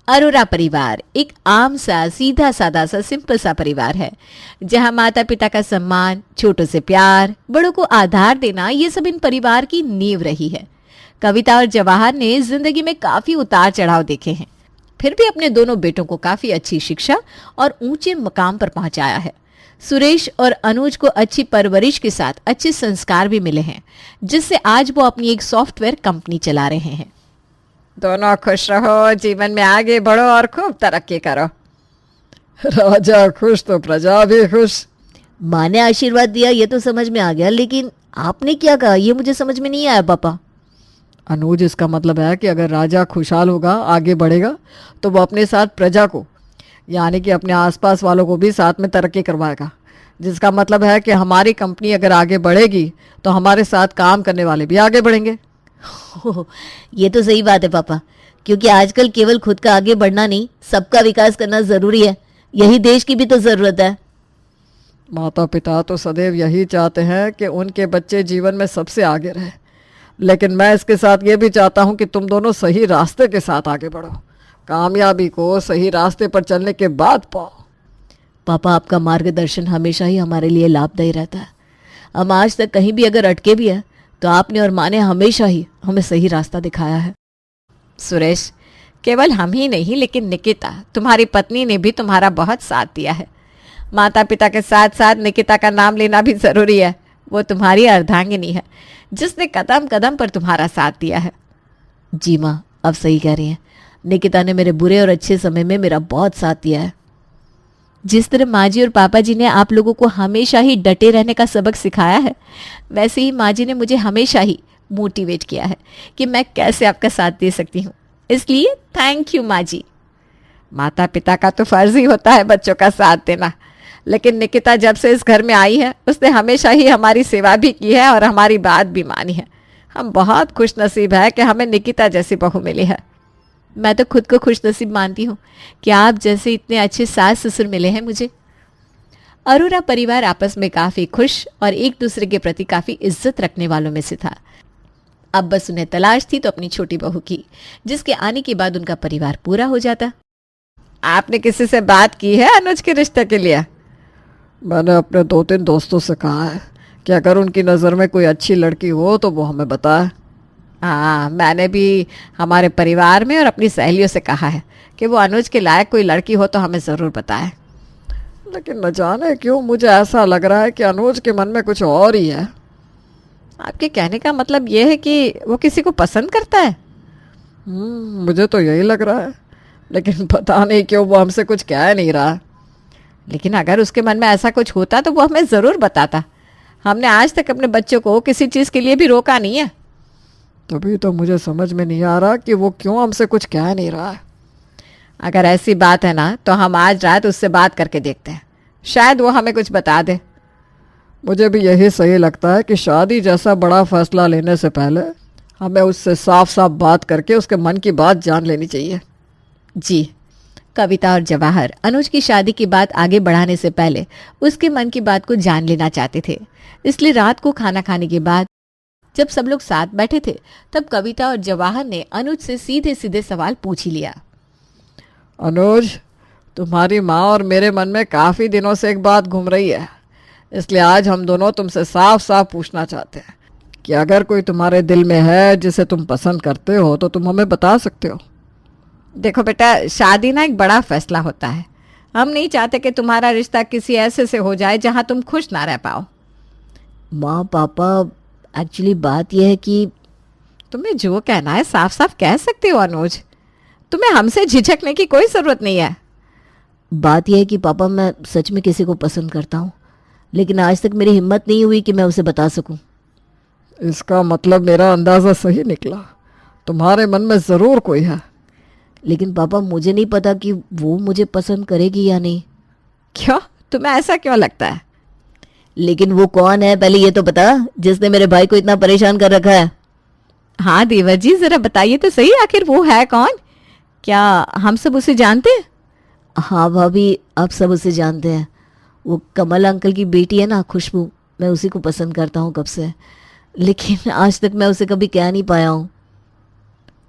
अरोरा परिवार एक आम सा सीधा सादा सा सिंपल सा परिवार है जहां माता पिता का सम्मान, छोटों से प्यार, बड़ों को आधार देना, ये सब इन परिवार की नींव रही है। कविता और जवाहर ने जिंदगी में काफी उतार चढ़ाव देखे हैं, फिर भी अपने दोनों बेटों को काफी अच्छी शिक्षा और ऊंचे मकाम पर पहुंचाया है। सुरेश और अनुज को अच्छी परवरिश के साथ अच्छे संस्कार भी मिले हैं, जिससे आज वो अपनी एक सॉफ्टवेयर कंपनी चला रहे हैं। दोनों खुश रहो, जीवन में आगे बढ़ो और खूब तरक्की करो। राजा खुश तो प्रजा भी खुश। माँ ने आशीर्वाद दिया ये तो समझ में आ गया, लेकिन आपने क्या कहा ये मुझे समझ में नहीं आया पापा। अनुज, इसका मतलब है कि अगर राजा खुशहाल होगा, आगे बढ़ेगा, तो वो अपने साथ प्रजा को यानी कि अपने आसपास वालों को भी साथ में तरक्की करवाएगा, जिसका मतलब है कि हमारी कंपनी अगर आगे बढ़ेगी तो हमारे साथ काम करने वाले भी आगे बढ़ेंगे। ये तो सही बात है पापा, क्योंकि आजकल केवल खुद का आगे बढ़ना नहीं, सबका विकास करना जरूरी है। यही देश की भी तो जरूरत है। माता पिता तो सदैव यही चाहते हैं कि उनके बच्चे जीवन में सबसे आगे रहे, लेकिन मैं इसके साथ ये भी चाहता हूँ कि तुम दोनों सही रास्ते के साथ आगे बढ़ो, कामयाबी को सही रास्ते पर चलने के बाद पाओ। पापा, आपका मार्गदर्शन हमेशा ही हमारे लिए लाभदायी रहता है। हम आज तक कहीं भी अगर अटके भी हैं तो आपने और माँ ने हमेशा ही हमें सही रास्ता दिखाया है। सुरेश, केवल हम ही नहीं लेकिन निकिता तुम्हारी पत्नी ने भी तुम्हारा बहुत साथ दिया है। माता पिता के साथ साथ निकिता का नाम लेना भी जरूरी है। वो तुम्हारी अर्धांगिनी है जिसने कदम कदम पर तुम्हारा साथ दिया है। जी माँ, अब सही कह रही हैं। निकिता ने मेरे बुरे और अच्छे समय में मेरा बहुत साथ दिया है। जिस तरह माँ जी और पापा जी ने आप लोगों को हमेशा ही डटे रहने का सबक सिखाया है, वैसे ही माँ जी ने मुझे हमेशा ही मोटिवेट किया है कि मैं कैसे आपका साथ दे सकती हूँ। इसलिए थैंक यू माँ जी। माता पिता का तो फर्ज ही होता है बच्चों का साथ देना, लेकिन निकिता जब से इस घर में आई है उसने हमेशा ही हमारी सेवा भी की है और हमारी बात भी मानी है। हम बहुत खुश नसीब है कि हमें निकिता जैसी बहू मिली है। मैं तो खुद को खुश नसीब मानती हूँ कि आप जैसे इतने अच्छे सास ससुर मिले हैं मुझे। अरोरा परिवार आपस में काफ़ी खुश और एक दूसरे के प्रति काफ़ी इज्जत रखने वालों में से था। अब बस उन्हें तलाश थी तो अपनी छोटी बहू की, जिसके आने के बाद उनका परिवार पूरा हो जाता। आपने किसी से बात की है अनुज के रिश्ते के लिए? मैंने अपने 2-3 दोस्तों से कहा है कि अगर उनकी नज़र में कोई अच्छी लड़की हो तो वो हमें बताए। हाँ, मैंने भी हमारे परिवार में और अपनी सहेलियों से कहा है कि वो अनुज के लायक कोई लड़की हो तो हमें ज़रूर बताए। लेकिन न जाने क्यों मुझे ऐसा लग रहा है कि अनुज के मन में कुछ और ही है। आपके कहने का मतलब ये है कि वो किसी को पसंद करता है? मुझे तो यही लग रहा है, लेकिन पता नहीं क्यों वो हमसे कुछ कह नहीं रहा। लेकिन अगर उसके मन में ऐसा कुछ होता तो वो हमें ज़रूर बताता। हमने आज तक अपने बच्चों को किसी चीज़ के लिए भी रोका नहीं है। तभी तो मुझे समझ में नहीं आ रहा कि वो क्यों हमसे कुछ कह नहीं रहा है। अगर ऐसी बात है ना तो हम आज रात उससे बात करके देखते हैं, शायद वो हमें कुछ बता दे। मुझे भी यही सही लगता है कि शादी जैसा बड़ा फैसला लेने से पहले हमें उससे साफ साफ बात करके उसके मन की बात जान लेनी चाहिए। जी, कविता और जवाहर अनुज की शादी की बात आगे बढ़ाने से पहले उसके मन की बात को जान लेना चाहते थे। इसलिए रात को खाना खाने के बाद जब सब लोग साथ बैठे थे तब कविता और जवाहर ने अनुज से सीधे सीधे सवाल पूछ ही लिया। अनुज, तुम्हारी माँ और मेरे मन में काफ़ी दिनों से एक बात घूम रही है, इसलिए आज हम दोनों तुमसे साफ साफ पूछना चाहते हैं कि अगर कोई तुम्हारे दिल में है जिसे तुम पसंद करते हो तो तुम हमें बता सकते हो। देखो बेटा, शादी ना एक बड़ा फैसला होता है। हम नहीं चाहते कि तुम्हारा रिश्ता किसी ऐसे से हो जाए जहाँ तुम खुश ना रह पाओ। माँ पापा, एक्चुअली बात यह है कि तुम्हें जो कहना है साफ साफ कह सकते हो अनुज, तुम्हें हमसे झिझकने की कोई ज़रूरत नहीं है। बात यह है कि पापा, मैं सच में किसी को पसंद करता हूँ, लेकिन आज तक मेरी हिम्मत नहीं हुई कि मैं उसे बता सकूं। इसका मतलब मेरा अंदाज़ा सही निकला, तुम्हारे मन में ज़रूर कोई है। लेकिन पापा, मुझे नहीं पता कि वो मुझे पसंद करेगी या नहीं। क्यों? तुम्हें ऐसा क्यों लगता है? लेकिन वो कौन है पहले ये तो बता, जिसने मेरे भाई को इतना परेशान कर रखा है। हाँ देवर जी, ज़रा बताइए तो सही, आखिर वो है कौन? क्या हम सब उसे जानते हैं? हाँ भाभी, आप सब उसे जानते हैं। वो कमल अंकल की बेटी है ना, खुशबू, मैं उसी को पसंद करता हूँ कब से, लेकिन आज तक मैं उसे कभी कह नहीं पाया हूँ।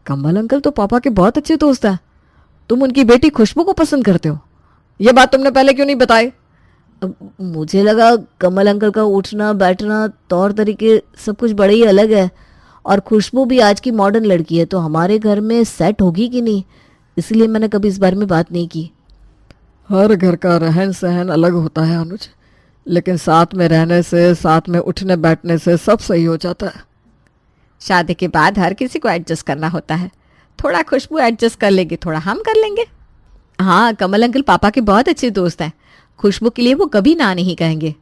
कमल अंकल तो पापा के बहुत अच्छे दोस्त हैं। तुम उनकी बेटी खुशबू को पसंद करते हो? ये बात तुमने पहले क्यों नहीं बताई? अब मुझे लगा कमल अंकल का उठना बैठना तौर तरीके सब कुछ बड़े ही अलग है, और खुशबू भी आज की मॉडर्न लड़की है, तो हमारे घर में सेट होगी कि नहीं, इसलिए मैंने कभी इस बारे में बात नहीं की। हर घर का रहन सहन अलग होता है अनुज, लेकिन साथ में रहने से, साथ में उठने बैठने से सब सही हो जाता है। शादी के बाद हर किसी को एडजस्ट करना होता है। थोड़ा खुशबू एडजस्ट कर लेगी, थोड़ा हम कर लेंगे। हाँ, कमल अंकल पापा के बहुत अच्छे दोस्त हैं। खुशबू के लिए वो कभी ना नहीं कहेंगे।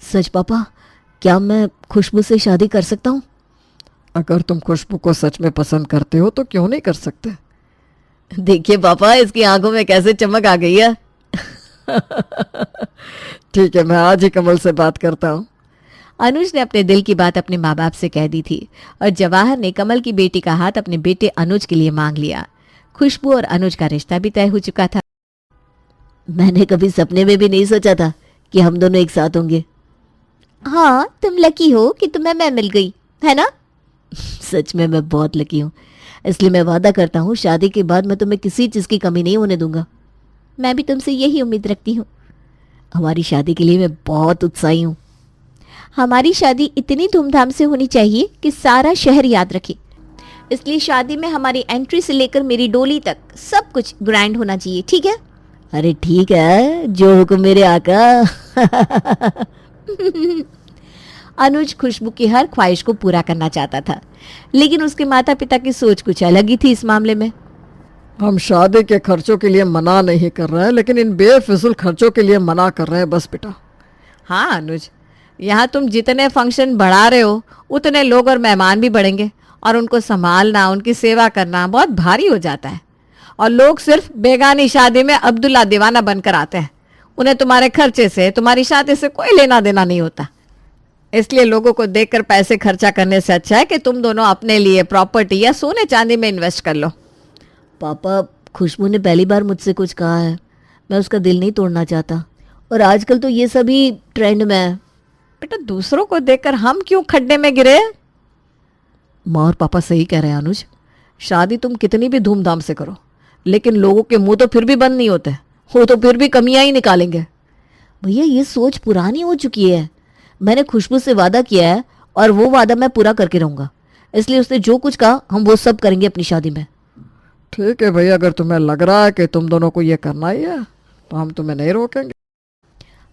सच पापा, क्या मैं खुशबू से शादी कर सकता हूँ? अगर तुम खुशबू को सच में पसंद करते हो तो क्यों नहीं कर सकते? देखिए पापा, इसकी आंखों में कैसे चमक आ गई है। ठीक है, मैं आज ही कमल से बात करता हूँ। अनुज ने अपने दिल की बात अपने माँ बाप से कह दी थी और जवाहर ने कमल की बेटी का हाथ अपने बेटे अनुज के लिए मांग लिया। खुशबू और अनुज का रिश्ता भी तय हो चुका था। मैंने कभी सपने में भी नहीं सोचा था कि हम दोनों एक साथ होंगे। हाँ, तुम लकी हो कि तुम्हें मैं मिल गई, है ना? सच में मैं बहुत लकी हूँ, इसलिए मैं वादा करता हूँ शादी के बाद मैं तुम्हें किसी चीज़ की कमी नहीं होने दूंगा। मैं भी तुमसे यही उम्मीद रखती हूँ। हमारी शादी के लिए मैं बहुत उत्साही हूँ। हमारी शादी इतनी धूमधाम से होनी चाहिए कि सारा शहर याद रखे। इसलिए शादी में हमारी एंट्री से लेकर मेरी डोली तक सब कुछ ग्रैंड होना चाहिए, ठीक है? अरे ठीक है, जो हुक्म मेरे आका। अनुज खुशबू की हर ख्वाहिश को पूरा करना चाहता था, लेकिन उसके माता पिता की सोच कुछ अलग ही थी इस मामले में। हम शादी के खर्चों के लिए मना नहीं कर रहे हैं, लेकिन इन बेफिजुल खर्चों के लिए मना कर रहे हैं बस बेटा। हाँ अनुज, यहाँ तुम जितने फंक्शन बढ़ा रहे हो उतने लोग और मेहमान भी बढ़ेंगे, और उनको संभालना, उनकी सेवा करना बहुत भारी हो जाता है। और लोग सिर्फ बेगानी शादी में अब्दुल्ला दीवाना बनकर आते हैं। उन्हें तुम्हारे खर्चे से, तुम्हारी शादी से कोई लेना देना नहीं होता। इसलिए लोगों को देखकर पैसे खर्चा करने से अच्छा है कि तुम दोनों अपने लिए प्रॉपर्टी या सोने चांदी में इन्वेस्ट कर लो। पापा, खुशबू ने पहली बार मुझसे कुछ कहा है, मैं उसका दिल नहीं तोड़ना चाहता, और आजकल तो ये सभी ट्रेंड में है। बेटा, दूसरों को देखकर हम क्यों खड्डे में गिरे? माँ और पापा सही कह रहे हैं अनुज। शादी तुम कितनी भी धूमधाम से करो, लेकिन लोगों के मुंह तो फिर भी बंद नहीं होते, वो तो फिर भी कमियां ही निकालेंगे। भैया, ये सोच पुरानी हो चुकी है। मैंने खुशबू से वादा किया है और वो वादा मैं पूरा करके रहूंगा, इसलिए उसने जो कुछ कहा हम वो सब करेंगे अपनी शादी में। ठीक है भैया, अगर तुम्हें लग रहा है कि तुम दोनों को ये करना ही है तो हम तुम्हें नहीं रोकेंगे।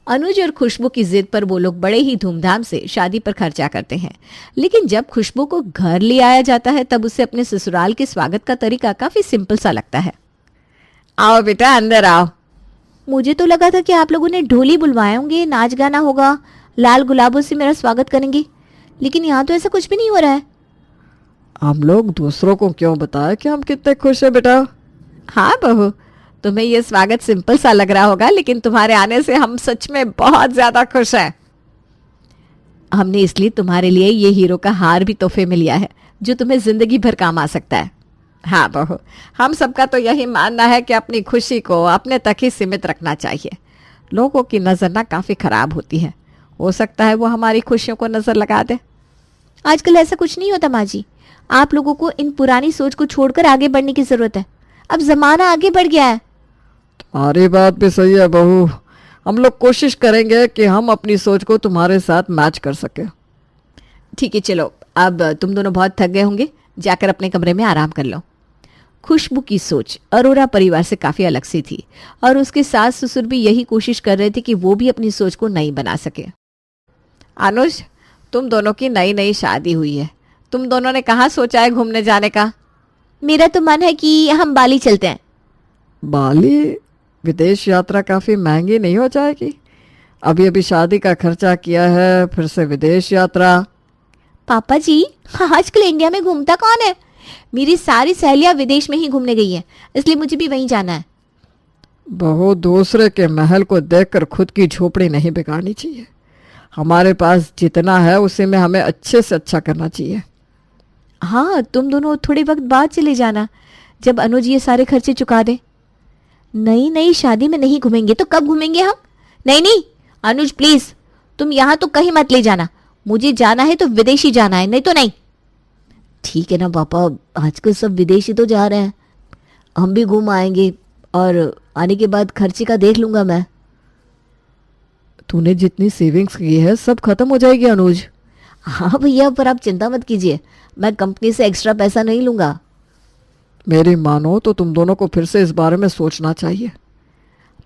अनुज और खुशबू की जिद पर वो लोग बड़े ही धूमधाम से शादी पर खर्चा करते हैं, लेकिन जब खुशबू को घर ले आया जाता है तब उसे अपने ससुराल के स्वागत का तरीका काफी सिंपल सा लगता है। आओ बेटा, अंदर आओ। मुझे तो लगा था कि आप लोगों ने ढोली बुलवाए होंगे, नाच गाना होगा, लाल गुलाबों से मेरा स्वागत करेंगे, लेकिन यहाँ तो ऐसा कुछ भी नहीं हो रहा है। हम लोग दूसरों को क्यों बताएं कि हम कितने खुश हैं बेटा? हाँ बहू, तुम्हें ये स्वागत सिंपल सा लग रहा होगा, लेकिन तुम्हारे आने से हम सच में बहुत ज्यादा खुश हैं। हमने इसलिए तुम्हारे लिए ये हीरो का हार भी तोहफे में लिया है, जो तुम्हें जिंदगी भर काम आ सकता है। हाँ बहू, हम सबका तो यही मानना है कि अपनी खुशी को अपने तक ही सीमित रखना चाहिए। लोगों की नज़र ना काफ़ी ख़राब होती है, हो सकता है वो हमारी खुशियों को नज़र लगा दे। आजकल ऐसा कुछ नहीं होता माँ जी। आप लोगों को इन पुरानी सोच को छोड़कर आगे बढ़ने की ज़रूरत है। अब ज़माना आगे बढ़ गया है। तुम्हारी बात भी सही है बहू। हम लोग कोशिश करेंगे कि हम अपनी सोच को तुम्हारे साथ मैच कर सके। ठीक है, चलो अब तुम दोनों बहुत थक गए होंगे, जाकर अपने कमरे में आराम कर लो। खुशबू की सोच अरोरा परिवार से काफ़ी अलग सी थी और उसके सास ससुर भी यही कोशिश कर रहे थे कि वो भी अपनी सोच को नई बना सके। अनुज, तुम दोनों की नई नई शादी हुई है, तुम दोनों ने कहाँ सोचा है घूमने जाने का? मेरा तो मन है कि हम बाली चलते हैं। बाली? विदेश यात्रा काफ़ी महंगी नहीं हो जाएगी? अभी अभी शादी का खर्चा किया है, फिर से विदेश यात्रा। पापा जी, आजकल इंडिया में घूमता कौन है? मेरी सारी सहेलियां विदेश में ही घूमने गई हैं, इसलिए मुझे भी वहीं जाना है। बहू, दूसरे के महल को देखकर खुद की झोपड़ी नहीं बिगाड़नी चाहिए। हमारे पास जितना है उसी में हमें अच्छे से अच्छा करना चाहिए। हाँ, तुम दोनों थोड़े वक्त बाद चले जाना, जब अनुज ये सारे खर्चे चुका दे। नई नई शादी में नहीं घूमेंगे तो कब घूमेंगे हम? नहीं नहीं अनुज, प्लीज तुम यहाँ तो कहीं मत ले जाना। मुझे जाना है तो विदेशी जाना है, नहीं तो नहीं। ठीक है ना पापा, आजकल सब विदेशी तो जा रहे हैं। हम भी घूम आएंगे और आने के बाद खर्चे का देख लूँगा मैं। तूने जितनी सेविंग्स की है सब खत्म हो जाएगी अनुज। हाँ भैया, पर आप चिंता मत कीजिए, मैं कंपनी से एक्स्ट्रा पैसा नहीं लूँगा। मेरी मानो तो तुम दोनों को फिर से इस बारे में सोचना चाहिए।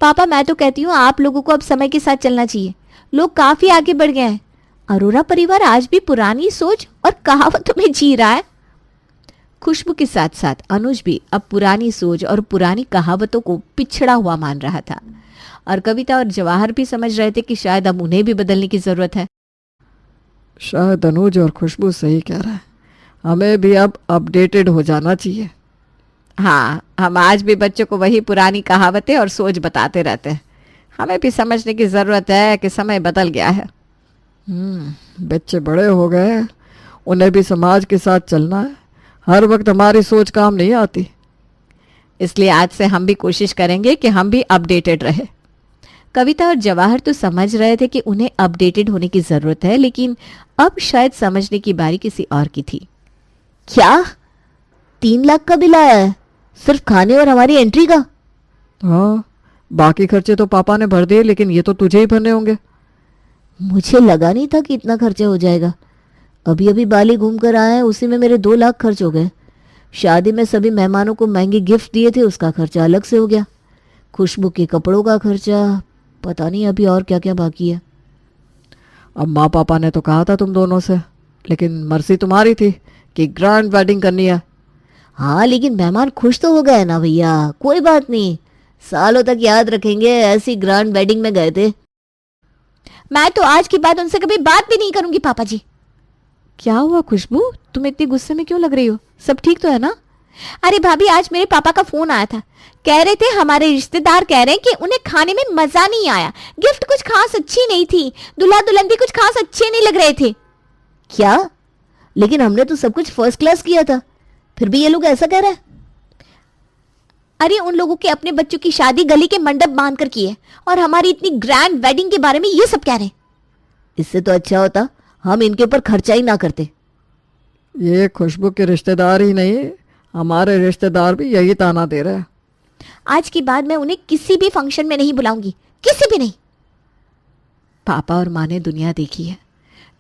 पापा मैं तो कहती हूँ आप लोगों को अब समय के साथ चलना चाहिए। लोग काफी आगे बढ़ गए हैं। अरोरा परिवार आज भी पुरानी सोच और कहावतों में जी रहा है। खुशबू के साथ साथ अनुज भी अब पुरानी सोच और पुरानी कहावतों को पिछड़ा हुआ मान रहा था, और कविता और जवाहर भी समझ रहे थे कि शायद अब उन्हें भी बदलने की जरूरत है। शायद अनुज और खुशबू सही कह रहा है, हमें भी अब अपडेटेड हो जाना चाहिए। हाँ, हम आज भी बच्चों को वही पुरानी कहावतें और सोच बताते रहते हैं। हमें भी समझने की ज़रूरत है कि समय बदल गया है। बच्चे बड़े हो गए हैं, उन्हें भी समाज के साथ चलना है। हर वक्त हमारी सोच काम नहीं आती। इसलिए आज से हम भी कोशिश करेंगे कि हम भी अपडेटेड रहे। कविता और जवाहर तो समझ रहे थे कि उन्हें अपडेटेड होने की जरूरत है, लेकिन अब शायद समझने की बारी किसी और की थी। क्या 3 लाख का बिल आया है सिर्फ खाने और हमारी एंट्री का? हाँ, बाकी खर्चे तो पापा ने भर दिए, लेकिन ये तो तुझे ही भरने होंगे। मुझे लगा नहीं था कि इतना खर्चा हो जाएगा। अभी अभी बाली घूम कर आए हैं, उसी में मेरे 2 लाख खर्च हो गए। शादी में सभी मेहमानों को महंगे गिफ्ट दिए थे, उसका खर्चा अलग से हो गया। खुशबू के कपड़ों का खर्चा, पता नहीं अभी और क्या क्या बाकी है। अब माँ पापा ने तो कहा था तुम दोनों से, लेकिन मर्जी तुम्हारी थी कि ग्रैंड वेडिंग करनी है। हाँ, लेकिन मेहमान खुश तो हो गए ना भैया, कोई बात नहीं, सालों तक याद रखेंगे ऐसी ग्रैंड वेडिंग में गए थे। मैं तो आज के बाद उनसे कभी बात भी नहीं करूंगी पापा जी। क्या हुआ खुशबू, तुम इतनी गुस्से में क्यों लग रही हो? सब ठीक तो है ना? अरे भाभी, आज मेरे पापा का फोन आया था। कह रहे थे हमारे रिश्तेदार कह रहे हैं कि उन्हें खाने में मजा नहीं आया, गिफ्ट कुछ खास अच्छी नहीं थी, दूल्हा दुल्हन भी कुछ खास अच्छे नहीं लग रहे थे। क्या? लेकिन हमने तो सब कुछ फर्स्ट क्लास किया था, फिर भी ये लोग ऐसा कह रहे हैं। अरे उन लोगों के अपने बच्चों की शादी गली के मंडप बांधकर की है, और हमारी इतनी ग्रैंड वेडिंग के बारे में ये सब कह रहे हैं। इससे तो अच्छा होता हम इनके ऊपर खर्चा ही ना करते। ये खुशबू के रिश्तेदार ही नहीं, हमारे रिश्तेदार भी यही ताना दे रहे हैं। आज के बाद मैं उन्हें किसी भी फंक्शन में नहीं बुलाऊंगी, किसी भी नहीं। पापा और माँ ने दुनिया देखी है,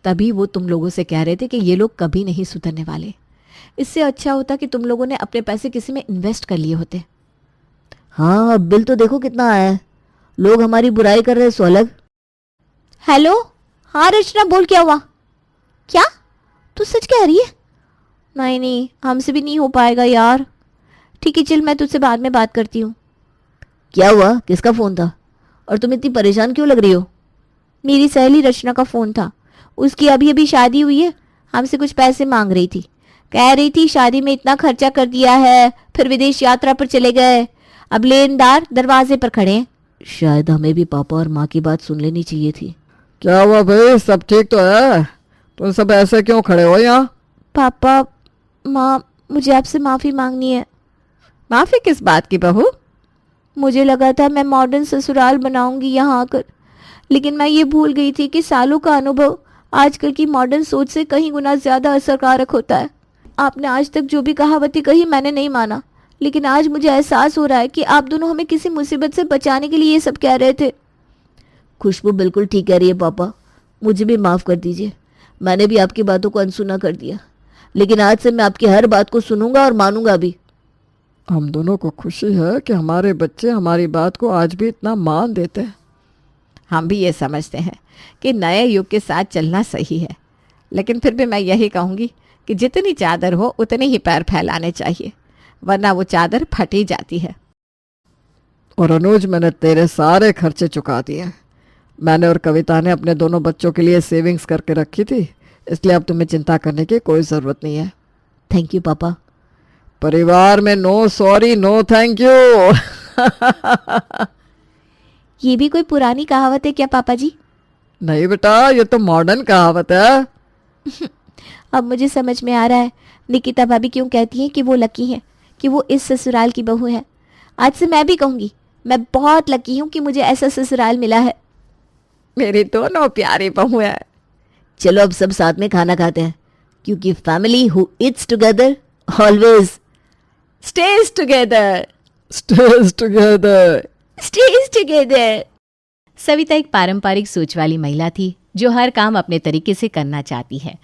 तभी वो तुम लोगों से कह रहे थे कि ये लोग कभी नहीं सुधरने वाले। इससे अच्छा होता कि तुम लोगों ने अपने पैसे किसी में इन्वेस्ट कर लिए होते। हाँ, अब बिल तो देखो कितना आया है। लोग हमारी बुराई कर रहे हैं सो अलग। हेलो, हाँ रचना, बोल क्या हुआ? क्या तू सच कह रही है? नहीं नहीं, हमसे भी नहीं हो पाएगा यार। ठीक है चल, मैं तुझसे बाद में बात करती हूँ। क्या हुआ? किसका फोन था और तुम इतनी परेशान क्यों लग रही हो? मेरी सहेली रचना का फोन था। उसकी अभी अभी शादी हुई है, हमसे कुछ पैसे मांग रही थी। कह रही थी शादी में इतना खर्चा कर दिया है, फिर विदेश यात्रा पर चले गए, अब लेनदार दरवाजे पर खड़े हैं। शायद हमें भी पापा और माँ की बात सुन लेनी चाहिए थी। क्या हुआ भाई, सब ठीक तो है? तुम सब ऐसे क्यों खड़े हो यहाँ? पापा माँ, मुझे आपसे माफ़ी मांगनी है। माफ़ी किस बात की बहू? मुझे लगा था मैं मॉडर्न ससुराल बनाऊंगी यहाँ आकर, लेकिन मैं ये भूल गई थी कि सालों का अनुभव आजकल की मॉडर्न सोच से कहीं गुना ज़्यादा असरकारक होता है। आपने आज तक जो भी कहावतें कही मैंने नहीं माना, लेकिन आज मुझे एहसास हो रहा है कि आप दोनों हमें किसी मुसीबत से बचाने के लिए ये सब कह रहे थे। खुशबू बिल्कुल ठीक कह रही है पापा, मुझे भी माफ़ कर दीजिए। मैंने भी आपकी बातों को अनसुना कर दिया, लेकिन आज से मैं आपकी हर बात को सुनूंगा और मानूंगा भी। हम दोनों को खुशी है कि हमारे बच्चे हमारी बात को आज भी इतना मान देते हैं। हम भी ये समझते हैं कि नए युग के साथ चलना सही है, लेकिन फिर भी मैं यही कहूँगी कि जितनी चादर हो उतने ही पैर फैलाने चाहिए, वरना वो चादर फट ही जाती है। और अनुज, मैंने तेरे सारे खर्चे चुका दिए हैं। मैंने और कविता ने अपने दोनों बच्चों के लिए सेविंग्स करके रखी थी, इसलिए अब तुम्हें चिंता करने की कोई ज़रूरत नहीं है। थैंक यू पापा। परिवार में no sorry no thank you. ये भी कोई पुरानी कहावत है क्या पापा जी? नहीं बेटा, ये तो मॉडर्न कहावत है। अब मुझे समझ में आ रहा है निकिता भाभी क्यों कहती हैं कि वो लकी हैं, कि वो इस ससुराल की बहू है। आज से मैं भी कहूँगी, मैं बहुत लकी हूँ कि मुझे ऐसा ससुराल मिला है। मेरी दोनों प्यारी बहू है। चलो अब सब साथ में खाना खाते हैं, क्योंकि family who eats together always stage together. stays together. Stays together. Savita एक पारंपरिक सोच वाली महिला थी जो हर काम अपने तरीके से करना चाहती है।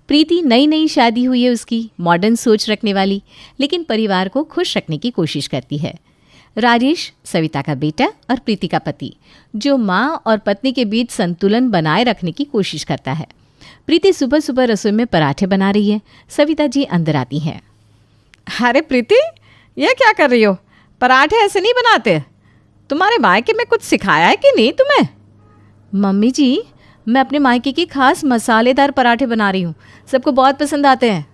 प्रीति नई नई शादी हुई है उसकी, मॉडर्न सोच रखने वाली, लेकिन परिवार को खुश रखने की कोशिश करती है। राजेश सविता का बेटा और प्रीति का पति, जो माँ और पत्नी के बीच संतुलन बनाए रखने की कोशिश करता है। प्रीति सुबह सुबह रसोई में पराठे बना रही है। सविता जी अंदर आती हैं। अरे प्रीति, ये क्या कर रही हो? पराठे ऐसे नहीं बनाते। तुम्हारे मायके में कुछ सिखाया है कि नहीं तुम्हें? मम्मी जी, मैं अपने मायके की खास मसालेदार पराठे बना रही हूँ, सबको बहुत पसंद आते हैं।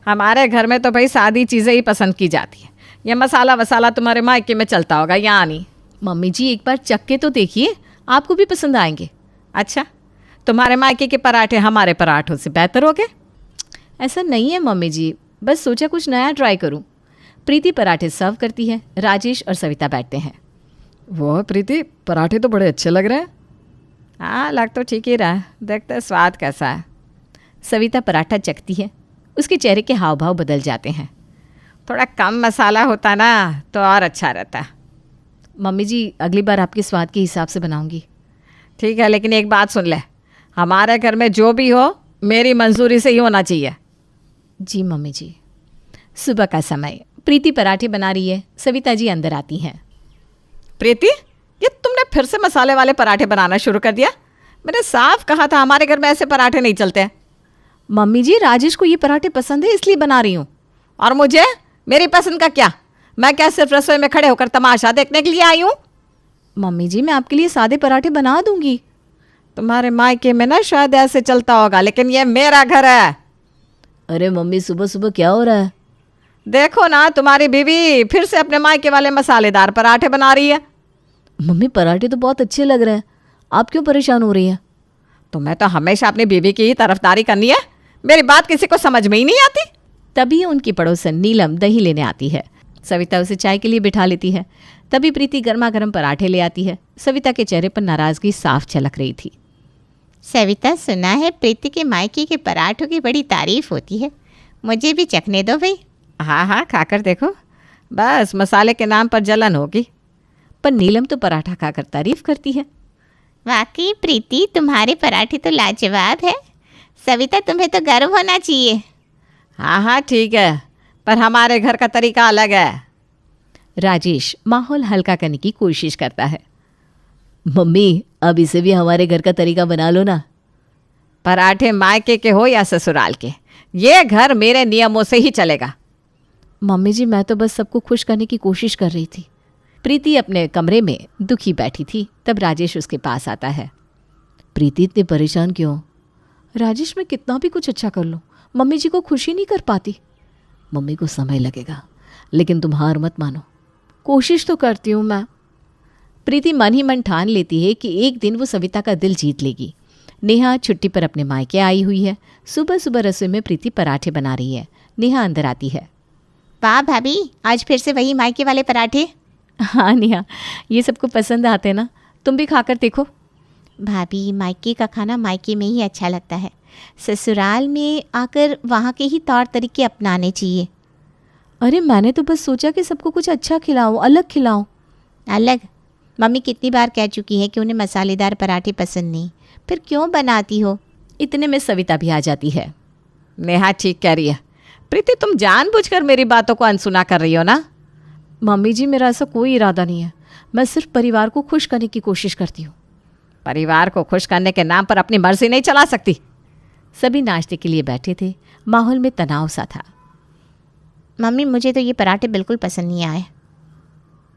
हमारे घर में तो भाई सादी चीज़ें ही पसंद की जाती है। ये मसाला वसाला तुम्हारे मायके में चलता होगा, यहाँ नहीं। मम्मी जी एक बार चख के तो देखिए, आपको भी पसंद आएंगे। अच्छा, तुम्हारे मायके के पराठे हमारे पराठों से बेहतर हो गए? ऐसा नहीं है मम्मी जी, बस सोचा कुछ नया ट्राई करूँ। प्रीति पराठे सर्व करती है। राजेश और सविता बैठते हैं। वाह प्रीति, पराठे तो बड़े अच्छे लग रहे हैं। हाँ, लग तो ठीक ही रहा है, देखते हैं स्वाद कैसा है। सविता पराठा चखती है, उसके चेहरे के हाव भाव बदल जाते हैं। थोड़ा कम मसाला होता ना तो और अच्छा रहता। मम्मी जी अगली बार आपके स्वाद के हिसाब से बनाऊंगी। ठीक है, लेकिन एक बात सुन ले, हमारे घर में जो भी हो मेरी मंजूरी से ही होना चाहिए। जी मम्मी जी। सुबह का समय, प्रीति पराठे बना रही है। सविता जी अंदर आती हैं। प्रीति, ये तुमने फिर से मसाले वाले पराठे बनाना शुरू कर दिया? मैंने साफ कहा था हमारे घर में ऐसे पराठे नहीं चलते हैं। मम्मी जी राजेश को ये पराठे पसंद है इसलिए बना रही हूँ। और मुझे मेरी पसंद का क्या? मैं क्या सिर्फ रसोई में खड़े होकर तमाशा देखने के लिए आई हूँ? मम्मी जी मैं आपके लिए सादे पराठे बना दूंगी। तुम्हारे मायके में ना शायद ऐसे चलता होगा, लेकिन ये मेरा घर है। अरे मम्मी, सुबह सुबह क्या हो रहा है? देखो ना, तुम्हारी बीवी फिर से अपने मायके वाले मसालेदार पराठे बना रही है। मम्मी पराठे तो बहुत अच्छे लग रहे हैं, आप क्यों परेशान हो रही हैं? तुम्हें तो हमेशा अपनी बीवी की ही तरफदारी करनी है, मेरी बात किसी को समझ में ही नहीं आती। तभी उनकी पड़ोसन नीलम दही लेने आती है। सविता उसे चाय के लिए बिठा लेती है। तभी प्रीति गर्मा गर्म पराठे ले आती है। सविता के चेहरे पर नाराजगी साफ झलक रही थी। सविता, सुना है प्रीति के मायके के पराठों की बड़ी तारीफ होती है, मुझे भी चखने दो भाई। हाँ हाँ, खाकर देखो, बस मसाले के नाम पर जलन होगी। पर नीलम तो पराठा खाकर तारीफ करती है। वाकई प्रीति, तुम्हारे पराठे तो लाजवाब है। सविता, तुम्हें तो गर्व होना चाहिए। हाँ हाँ ठीक है, पर हमारे घर का तरीका अलग है। राजेश माहौल हल्का करने की कोशिश करता है। मम्मी, अब इसे भी हमारे घर का तरीका बना लो ना। पराठे मायके के हो या ससुराल के, ये घर मेरे नियमों से ही चलेगा। मम्मी जी मैं तो बस सबको खुश करने की कोशिश कर रही थी। प्रीति अपने कमरे में दुखी बैठी थी। तब राजेश उसके पास आता है। प्रीति, इतने परेशान क्यों? राजेश मैं कितना भी कुछ अच्छा कर लूँ, मम्मी जी को खुशी नहीं कर पाती। मम्मी को समय लगेगा, लेकिन तुम हार मत मानो। कोशिश तो करती हूँ मैं। प्रीति मन ही मन ठान लेती है कि एक दिन वो सविता का दिल जीत लेगी। नेहा छुट्टी पर अपने मायके आई हुई है। सुबह सुबह रसोई में प्रीति पराठे बना रही है। नेहा अंदर आती है। वाह भाभी, आज फिर से वही मायके वाले पराठे। हाँ नेहा, ये सबको पसंद आते ना, तुम भी खाकर देखो। भाभी, मायके का खाना मायके में ही अच्छा लगता है, ससुराल में आकर वहाँ के ही तौर तरीके अपनाने चाहिए। अरे मैंने तो बस सोचा कि सबको कुछ अच्छा खिलाऊं, अलग खिलाऊं। अलग? मम्मी कितनी बार कह चुकी है कि उन्हें मसालेदार पराठे पसंद नहीं, फिर क्यों बनाती हो? इतने में सविता भी आ जाती है। नेहा ठीक कह रही है। प्रीति, तुम जानबूझकर मेरी बातों को अनसुना कर रही हो ना? मम्मी जी मेरा ऐसा कोई इरादा नहीं है, मैं सिर्फ परिवार को खुश करने की कोशिश करती हूँ। परिवार को खुश करने के नाम पर अपनी मर्जी नहीं चला सकती। सभी नाश्ते के लिए बैठे थे। माहौल में तनाव सा था। मम्मी, मुझे तो ये पराठे बिल्कुल पसंद नहीं आए।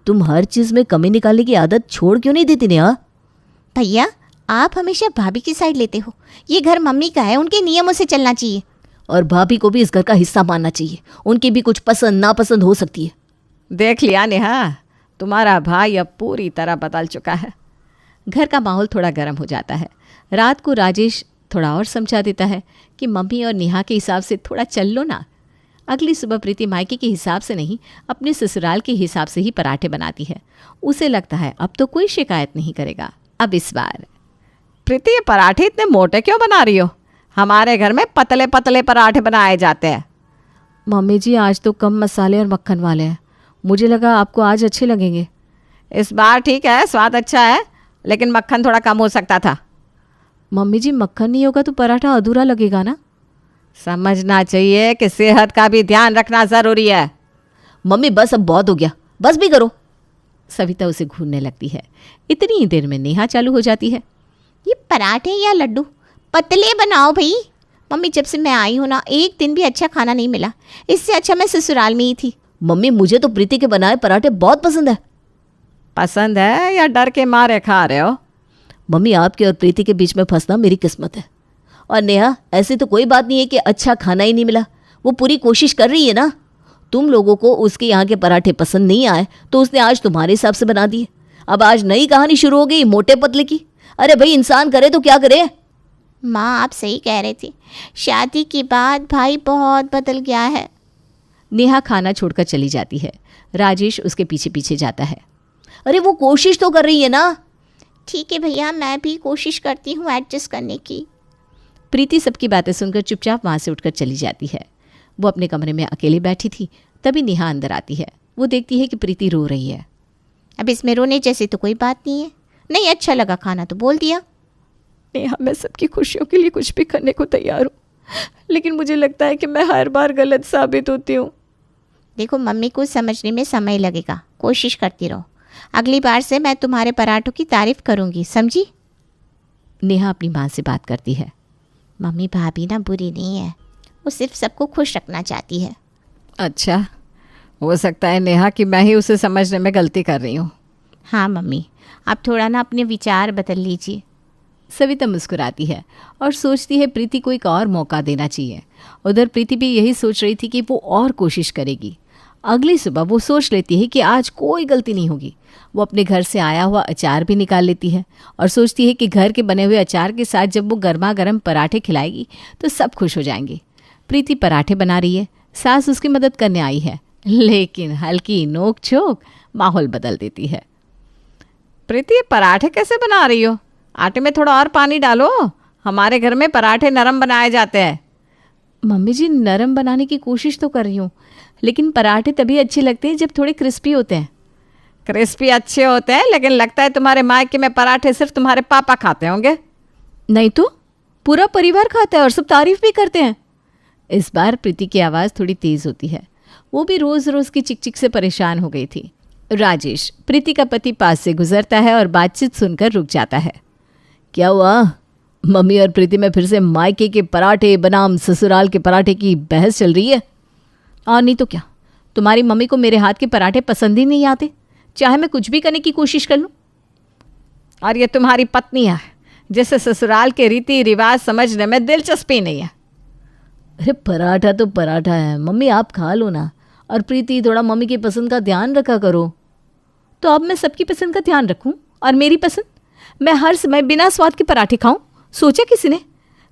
तुम हर चीज में कमी निकालने की आदत छोड़ क्यों नहीं देती नेहा? भैया, आप हमेशा भाभी की साइड लेते हो। ये घर मम्मी का है, उनके नियमों से चलना चाहिए। और भाभी को भी इस घर का हिस्सा मानना चाहिए। उनकी भी कुछ पसंद नापसंद हो सकती है। देख लिया नेहा, तुम्हारा भाई अब पूरी तरह बदल चुका है। घर का माहौल थोड़ा गर्म हो जाता है। रात को राजेश थोड़ा और समझा देता है कि मम्मी और नेहा के हिसाब से थोड़ा चल लो ना। अगली सुबह प्रीति मायके के हिसाब से नहीं, अपने ससुराल के हिसाब से ही पराठे बनाती है। उसे लगता है अब तो कोई शिकायत नहीं करेगा। अब इस बार प्रीति, ये पराठे इतने मोटे क्यों बना रही हो? हमारे घर में पतले पतले पराठे बनाए जाते हैं। मम्मी जी आज तो कम मसाले और मक्खन वाले हैं, मुझे लगा आपको आज अच्छे लगेंगे। इस बार ठीक है, स्वाद अच्छा है, लेकिन मक्खन थोड़ा कम हो सकता था। मम्मी जी, मक्खन नहीं होगा तो पराठा अधूरा लगेगा ना। समझना चाहिए कि सेहत का भी ध्यान रखना ज़रूरी है। मम्मी बस अब बहुत हो गया, बस भी करो। सविता उसे घूरने लगती है। इतनी ही देर में नेहा चालू हो जाती है। ये पराठे या लड्डू पतले बनाओ भाई। मम्मी जब से मैं आई हूँ ना, एक दिन भी अच्छा खाना नहीं मिला। इससे अच्छा मैं ससुराल में ही थी। मम्मी मुझे तो प्रीति के बनाए पराठे बहुत पसंद है। पसंद है या डर के मारे खा रहे हो? मम्मी आपके और प्रीति के बीच में फंसना मेरी किस्मत है। और नेहा, ऐसी तो कोई बात नहीं है कि अच्छा खाना ही नहीं मिला। वो पूरी कोशिश कर रही है ना। तुम लोगों को उसके यहाँ के पराठे पसंद नहीं आए तो उसने आज तुम्हारे हिसाब से बना दिए। अब आज नई कहानी शुरू हो गई मोटे पतले की। अरे भाई, इंसान करे तो क्या करे। माँ आप सही कह रहे थे, शादी के बाद भाई बहुत बदल गया है। नेहा खाना छोड़कर चली जाती है। राजेश उसके पीछे पीछे जाता है। अरे वो कोशिश तो कर रही है ना। ठीक है भैया, मैं भी कोशिश करती हूँ एडजस्ट करने की। प्रीति सबकी बातें सुनकर चुपचाप वहां से उठकर चली जाती है। वो अपने कमरे में अकेली बैठी थी, तभी नेहा अंदर आती है। वो देखती है कि प्रीति रो रही है। अब इसमें रोने जैसी तो कोई बात नहीं है। नहीं अच्छा लगा खाना तो बोल दिया। नेहा, मैं सबकी खुशियों के लिए कुछ भी करने को तैयार हूँ, लेकिन मुझे लगता है कि मैं हर बार गलत साबित होती हूँ। देखो मम्मी को समझने में समय लगेगा, कोशिश करती रहो। अगली बार से मैं तुम्हारे पराठों की तारीफ करूँगी, समझी? नेहा अपनी माँ से बात करती है। मम्मी भाभी ना बुरी नहीं है, वो सिर्फ सबको खुश रखना चाहती है। अच्छा, हो सकता है नेहा कि मैं ही उसे समझने में गलती कर रही हूँ। हाँ मम्मी, आप थोड़ा ना अपने विचार बदल लीजिए। सविता मुस्कुराती है और सोचती है प्रीति को एक और मौका देना चाहिए। उधर प्रीति भी यही सोच रही थी कि वो और कोशिश करेगी। अगली सुबह वो सोच लेती है कि आज कोई गलती नहीं होगी। वो अपने घर से आया हुआ अचार भी निकाल लेती है और सोचती है कि घर के बने हुए अचार के साथ जब वो गर्मा गर्म पराठे खिलाएगी तो सब खुश हो जाएंगे। प्रीति पराठे बना रही है, सास उसकी मदद करने आई है, लेकिन हल्की नोक झोंक माहौल बदल देती है। प्रीति, पराठे कैसे बना रही हो? आटे में थोड़ा और पानी डालो। हमारे घर में पराठे नरम बनाए जाते हैं। मम्मी जी, नरम बनाने की कोशिश तो कर रही हूँ, लेकिन पराठे तभी अच्छे लगते हैं जब थोड़े क्रिस्पी होते हैं। क्रिस्पी अच्छे होते हैं, लेकिन लगता है तुम्हारे मायके में पराठे सिर्फ तुम्हारे पापा खाते होंगे। नहीं तो पूरा परिवार खाता है और सब तारीफ भी करते हैं। इस बार प्रीति की आवाज़ थोड़ी तेज होती है। वो भी रोज़ रोज़ की चिकचिक से परेशान हो गई थी। राजेश, प्रीति का पति, पास से गुजरता है और बातचीत सुनकर रुक जाता है। क्या हुआ? मम्मी और प्रीति में फिर से मायके के पराठे बनाम ससुराल के पराठे की बहस चल रही है? और नहीं तो क्या, तुम्हारी मम्मी को मेरे हाथ के पराठे पसंद ही नहीं आते, चाहे मैं कुछ भी करने की कोशिश कर लूँ। और ये तुम्हारी पत्नी है जिसे ससुराल के रीति रिवाज समझने में दिलचस्पी नहीं है। अरे पराठा तो पराठा है, मम्मी आप खा लो ना। और प्रीति, थोड़ा मम्मी की पसंद का ध्यान रखा करो। तो अब मैं सबकी पसंद का ध्यान रखूं और मेरी पसंद? मैं हर समय बिना स्वाद के पराठे खाऊं? सोचा किसी ने?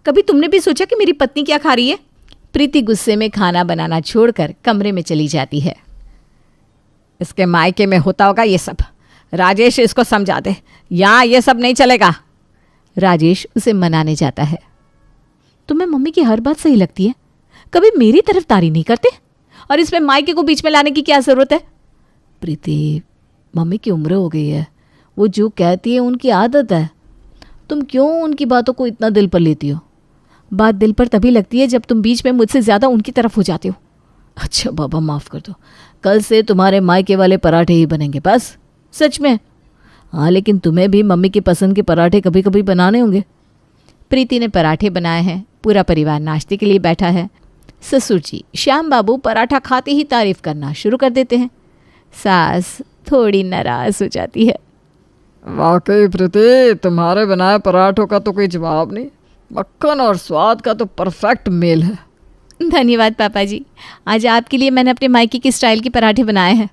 कभी तुमने भी सोचा कि मेरी पत्नी क्या खा रही है? प्रीति गुस्से में खाना बनाना छोड़कर कमरे में चली जाती है। इसके मायके में होता होगा ये सब। राजेश, इसको समझा दे, यहाँ ये सब नहीं चलेगा। राजेश उसे मनाने जाता है। तुम्हें मम्मी की हर बात सही लगती है, कभी मेरी तरफदारी नहीं करते, और इसमें मायके को बीच में लाने की क्या जरूरत है? प्रीति, मम्मी की उम्र हो गई है, वो जो कहती है उनकी आदत है। तुम क्यों उनकी बातों को इतना दिल पर लेती हो? बात दिल पर तभी लगती है जब तुम बीच में मुझसे ज़्यादा उनकी तरफ हो जाते हो। अच्छा बाबा, माफ़ कर दो, कल से तुम्हारे मायके वाले पराठे ही बनेंगे बस। सच में? हाँ, लेकिन तुम्हें भी मम्मी की पसंद के पराठे कभी कभी बनाने होंगे। प्रीति ने पराठे बनाए हैं, पूरा परिवार नाश्ते के लिए बैठा है। ससुर जी श्याम बाबू पराठा खाते ही तारीफ करना शुरू कर देते हैं। सास थोड़ी नाराज हो जाती है। वाकई प्रीति, तुम्हारे बनाए पराठों का तो कोई जवाब नहीं। मक्खन और स्वाद का तो परफेक्ट मेल है। धन्यवाद पापा जी, आज आपके लिए मैंने अपने मायके की स्टाइल के पराठे बनाए हैं।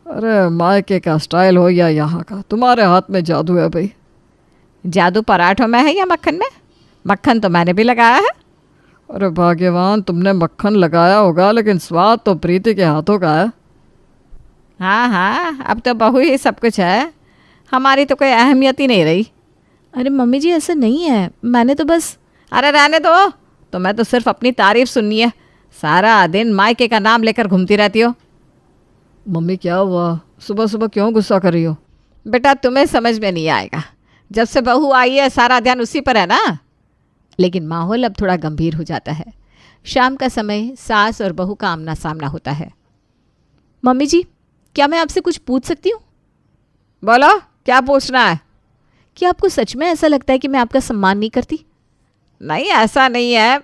अरे मायके का स्टाइल हो या यहाँ का, तुम्हारे हाथ में जादू है भाई। जादू पराठों में है या मक्खन में? मक्खन तो मैंने भी लगाया है। अरे भाग्यवान, तुमने मक्खन लगाया होगा, लेकिन स्वाद तो प्रीति के हाथों का है। हाँ हाँ, अब तो बहू ही सब कुछ है, हमारी तो कोई अहमियत ही नहीं रही। अरे मम्मी जी, ऐसा नहीं है, मैंने तो बस। अरे रहने दो, तुम्हें तो सिर्फ अपनी तारीफ सुननी है। सारा दिन मायके का नाम लेकर घूमती रहती हो। मम्मी क्या हुआ, सुबह सुबह क्यों गुस्सा कर रही हो? बेटा तुम्हें समझ में नहीं आएगा, जब से बहू आई है सारा ध्यान उसी पर है ना। लेकिन माहौल अब थोड़ा गंभीर हो जाता है। शाम का समय सास और बहू का आमना सामना होता है। मम्मी जी, क्या मैं आपसे कुछ पूछ सकती हूँ? बोलो, क्या पूछना है? क्या आपको सच में ऐसा लगता है कि मैं आपका सम्मान नहीं करती? नहीं, ऐसा नहीं है,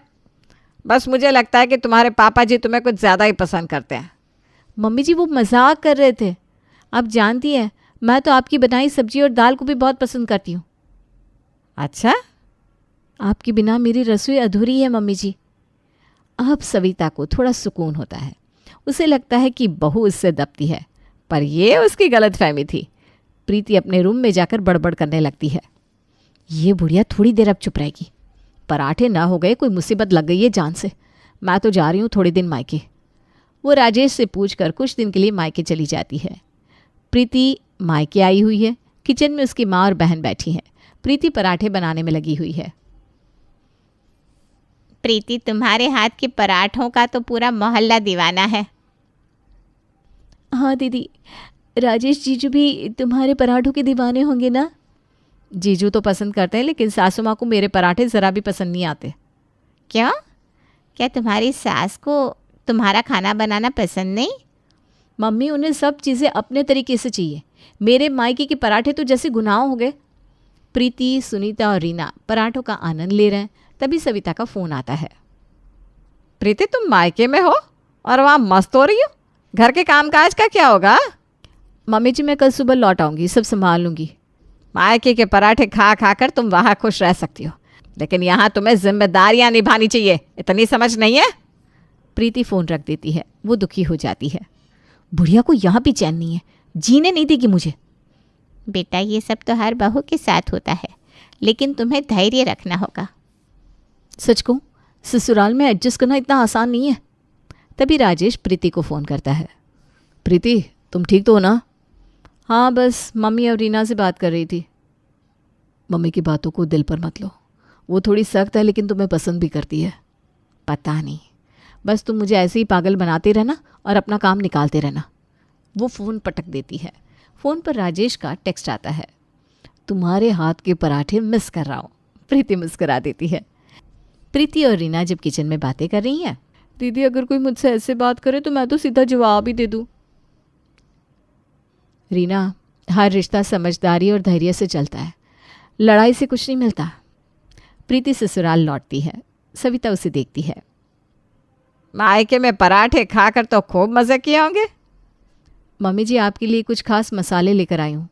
बस मुझे लगता है कि तुम्हारे पापा जी तुम्हें कुछ ज़्यादा ही पसंद करते हैं। मम्मी जी, वो मजाक कर रहे थे। आप जानती हैं, मैं तो आपकी बनाई सब्जी और दाल को भी बहुत पसंद करती हूँ। अच्छा, आपके बिना मेरी रसोई अधूरी है मम्मी जी। अब सविता को थोड़ा सुकून होता है। उसे लगता है कि बहू उससे दबती है, पर ये उसकी गलतफहमी थी। प्रीति अपने रूम में जाकर बड़बड़ करने लगती है। ये बुढ़िया थोड़ी देर अब चुप रहेगी। पराठे ना हो गए, कोई मुसीबत लग गई है जान से। मैं तो जा रही हूँ थोड़े दिन मायके। वो राजेश से पूछकर कुछ दिन के लिए मायके चली जाती है। प्रीति मायके आई हुई है। किचन में उसकी माँ और बहन बैठी हैं। प्रीति पराठे बनाने में लगी हुई है। प्रीति, तुम्हारे हाथ के पराठों का तो पूरा मोहल्ला दीवाना है। हाँ दीदी, राजेश जीजू भी तुम्हारे पराठों के दीवाने होंगे ना? जीजू तो पसंद करते हैं, लेकिन सासू माँ को मेरे पराठे ज़रा भी पसंद नहीं आते। क्यों? क्या तुम्हारी सास को तुम्हारा खाना बनाना पसंद नहीं? मम्मी, उन्हें सब चीज़ें अपने तरीके से चाहिए। मेरे मायके के पराठे तो जैसे गुनाह हो गए। प्रीति, सुनीता और रीना पराठों का आनंद ले रहे हैं। तभी सविता का फ़ोन आता है। प्रीति, तुम मायके में हो और वहाँ मस्त हो रही हो? घर के कामकाज का क्या होगा? मम्मी जी, मैं कल सुबह लौट आऊँगी, सब संभाल लूँगी। मायके के पराठे खा खा कर तुम वहाँ खुश रह सकती हो, लेकिन यहाँ तुम्हें जिम्मेदारियाँ निभानी चाहिए। इतनी समझ नहीं है? प्रीति फ़ोन रख देती है। वो दुखी हो जाती है। बुढ़िया को यहाँ भी चैन नहीं है, जीने नहीं देगी मुझे। बेटा, ये सब तो हर बहू के साथ होता है, लेकिन तुम्हें धैर्य रखना होगा। सच कहूँ, ससुराल में एडजस्ट करना इतना आसान नहीं है। तभी राजेश प्रीति को फ़ोन करता है। प्रीति, तुम ठीक तो हो ना? हाँ, बस मम्मी और रीना से बात कर रही थी। मम्मी की बातों को दिल पर मत लो। वो थोड़ी सख्त है, लेकिन तुम्हें पसंद भी करती है। पता नहीं, बस तुम मुझे ऐसे ही पागल बनाते रहना और अपना काम निकालते रहना। वो फ़ोन पटक देती है। फ़ोन पर राजेश का टेक्स्ट आता है। तुम्हारे हाथ के पराठे मिस कर रहा हूँ। प्रीति मुस्कुरा देती है। प्रीति और रीना जब किचन में बातें कर रही हैं। दीदी, अगर कोई मुझसे ऐसे बात करे तो मैं तो सीधा जवाब ही दे दूँ। रीना, हर रिश्ता समझदारी और धैर्य से चलता है, लड़ाई से कुछ नहीं मिलता। प्रीति ससुराल लौटती है। सविता उसे देखती है। मायके में पराठे खाकर तो खूब मज़े किए होंगे। मम्मी जी, आपके लिए कुछ खास मसाले लेकर आई हूँ।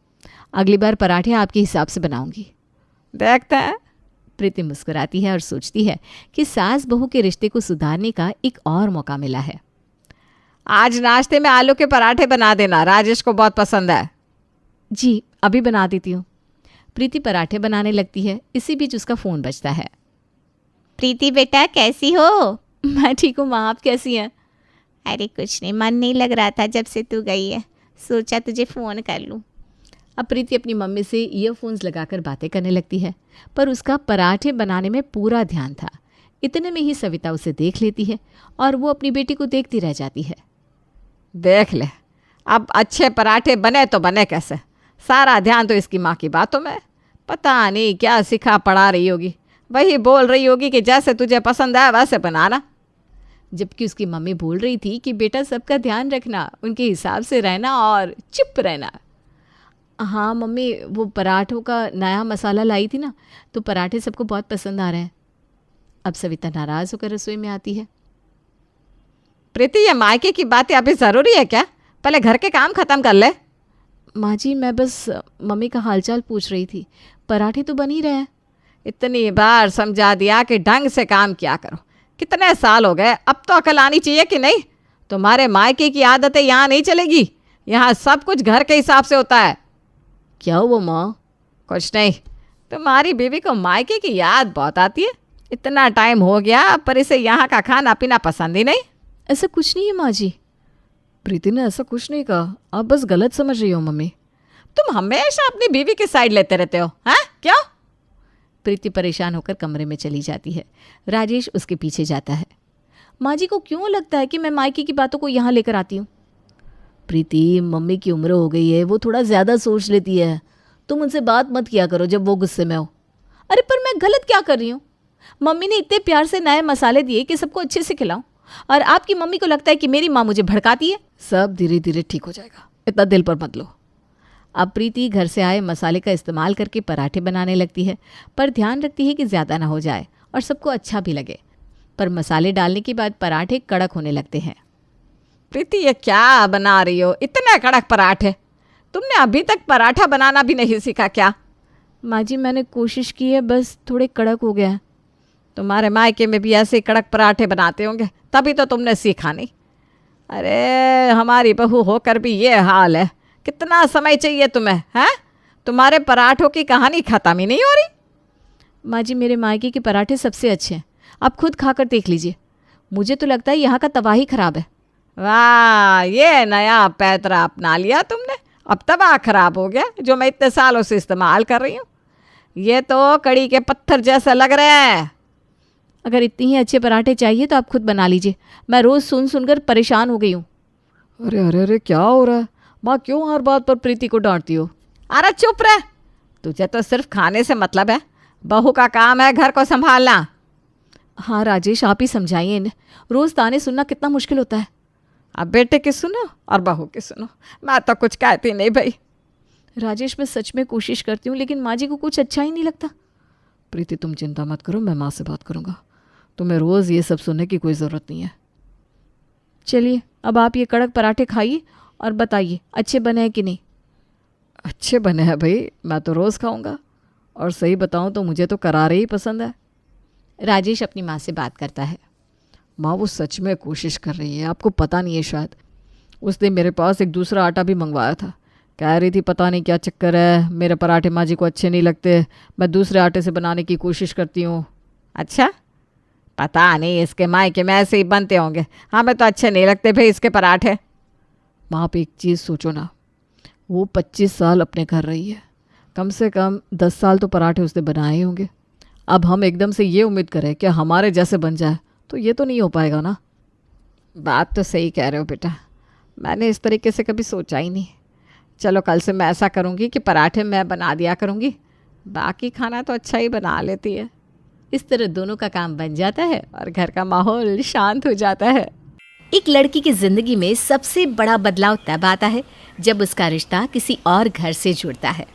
अगली बार पराठे आपके हिसाब से बनाऊंगी। देखते हैं। प्रीति मुस्कुराती है और सोचती है कि सास बहू के रिश्ते को सुधारने का एक और मौका मिला है। आज नाश्ते में आलू के पराठे बना देना, राजेश को बहुत पसंद है। जी, अभी बना देती हूँ। प्रीति पराठे बनाने लगती है। इसी बीच उसका फ़ोन बजता है। प्रीति बेटा, कैसी हो? मैं ठीक हूँ माँ, आप कैसी हैं? अरे कुछ नहीं, मन नहीं लग रहा था जब से तू गई है, सोचा तुझे फ़ोन कर लूँ। अब प्रीति अपनी मम्मी से ईयरफोन्स लगाकर बातें करने लगती है, पर उसका पराठे बनाने में पूरा ध्यान था। इतने में ही सविता उसे देख लेती है और वो अपनी बेटी को देखती रह जाती है। देख ले, अब अच्छे पराठे बने तो बने कैसे, सारा ध्यान तो इसकी माँ की बातों में। पता नहीं क्या सिखा पढ़ा रही होगी, वही बोल रही होगी कि जैसे तुझे पसंद है वैसे बनाना। जबकि उसकी मम्मी बोल रही थी कि बेटा सबका ध्यान रखना, उनके हिसाब से रहना और चुप रहना। हाँ मम्मी, वो पराठों का नया मसाला लाई थी ना, तो पराठे सबको बहुत पसंद आ रहे हैं। अब सविता नाराज़ होकर रसोई में आती है। प्रीति, ये मायके की बातें अभी ज़रूरी है क्या? पहले घर के काम ख़त्म कर ले। माँ जी, मैं बस मम्मी का हालचाल पूछ रही थी, पराठे तो बन ही रहे हैं। इतनी बार समझा दिया कि ढंग से काम किया करो, कितने साल हो गए, अब तो अकल आनी चाहिए कि नहीं? तुम्हारे मायके की आदतें यहाँ नहीं चलेगी, यहाँ सब कुछ घर के हिसाब से होता है। क्या हुआ माँ? कुछ नहीं, तुम्हारी बीवी को मायके की याद बहुत आती है। इतना टाइम हो गया पर इसे यहाँ का खाना पीना पसंद ही नहीं। ऐसा कुछ नहीं है माँ जी। प्रीति ने ऐसा कुछ नहीं कहा, आप बस गलत समझ रही हो मम्मी। तुम हमेशा अपनी बीवी की साइड लेते रहते हो, हैं? क्यों? प्रीति परेशान होकर कमरे में चली जाती है। राजेश उसके पीछे जाता है। माँ जी को क्यों लगता है कि मैं मायके की बातों को यहाँ लेकर आती हूँ? प्रीति, मम्मी की उम्र हो गई है, वो थोड़ा ज़्यादा सोच लेती है। तुम उनसे बात मत किया करो जब वो गुस्से में हो। अरे पर मैं गलत क्या कर रही हूँ? मम्मी ने इतने प्यार से नए मसाले दिए कि सबको अच्छे से खिलाऊं, और आपकी मम्मी को लगता है कि मेरी माँ मुझे भड़काती है। सब धीरे धीरे ठीक हो जाएगा, इतना दिल पर मत लो। अब प्रीति घर से आए मसाले का इस्तेमाल करके पराठे बनाने लगती है, पर ध्यान रखती है कि ज़्यादा ना हो जाए और सबको अच्छा भी लगे। पर मसाले डालने के बाद पराठे कड़क होने लगते हैं। प्रीति, ये क्या बना रही हो? इतने कड़क पराठे! तुमने अभी तक पराठा बनाना भी नहीं सीखा क्या? माँ जी, मैंने कोशिश की है, बस थोड़े कड़क हो गया है। तुम्हारे मायके में भी ऐसे कड़क पराठे बनाते होंगे, तभी तो तुमने सीखा नहीं। अरे हमारी बहू होकर भी ये हाल है। कितना समय चाहिए तुम्हें? हैं? तुम्हारे पराठों की कहानी ख़त्म ही नहीं हो रही। माँ जी, मेरे मायके के पराठे सबसे अच्छे हैं, आप खुद खाकर देख लीजिए। मुझे तो लगता है यहाँ का तवा ही खराब है। वाह, ये नया पैतरा अपना लिया तुमने। अब तवा खराब हो गया जो मैं इतने सालों से इस्तेमाल कर रही हूँ। ये तो कड़ी के पत्थर जैसा लग रहे हैं। अगर इतने ही अच्छे पराठे चाहिए तो आप खुद बना लीजिए। मैं रोज़ सुनकर परेशान हो गई हूँ। अरे अरे अरे, क्या हो रहा है माँ? क्यों हर बात पर प्रीति को डांटती हो? अरे चुप रह, तुझे तो सिर्फ खाने से मतलब है। बहू का काम है घर को संभालना। हाँ राजेश, आप ही समझाइए इन्हें। रोज़ ताने सुनना कितना मुश्किल होता है। अब बेटे की सुनो और बहू की सुनो, मैं तो कुछ कहती नहीं भाई। राजेश, मैं सच में कोशिश करती हूँ, लेकिन माँ जी को कुछ अच्छा ही नहीं लगता। प्रीति, तुम चिंता मत करो, मैं माँ से बात करूँगा। तुम्हें रोज़ ये सब सुनने की कोई ज़रूरत नहीं है। चलिए, अब आप ये कड़क पराठे खाइए और बताइए अच्छे बने हैं कि नहीं। अच्छे बने हैं भाई, मैं तो रोज़ खाऊंगा। और सही बताऊं तो मुझे तो करारे ही पसंद है। राजेश अपनी माँ से बात करता है। माँ, वो सच में कोशिश कर रही है, आपको पता नहीं है शायद। उसने मेरे पास एक दूसरा आटा भी मंगवाया था। कह रही थी पता नहीं क्या चक्कर है, मेरे पराठे माँ जी को अच्छे नहीं लगते, मैं दूसरे आटे से बनाने की कोशिश करती हूँ। अच्छा, पता नहीं इसके मायके में ऐसे ही बनते होंगे। हमें तो अच्छे नहीं लगते भाई इसके पराठे। माँ, आप एक चीज़ सोचो ना, वो 25 साल अपने घर रही है, कम से कम 10 साल तो पराठे उसने बनाए होंगे। अब हम एकदम से ये उम्मीद करें कि हमारे जैसे बन जाए तो ये तो नहीं हो पाएगा ना। बात तो सही कह रहे हो बेटा, मैंने इस तरीके से कभी सोचा ही नहीं। चलो कल से मैं ऐसा करूँगी कि पराठे मैं बना दिया करूँगी, बाकी खाना तो अच्छा ही बना लेती है। इस तरह दोनों का काम बन जाता है और घर का माहौल शांत हो जाता है। एक लड़की की जिंदगी में सबसे बड़ा बदलाव तब आता है जब उसका रिश्ता किसी और घर से जुड़ता है।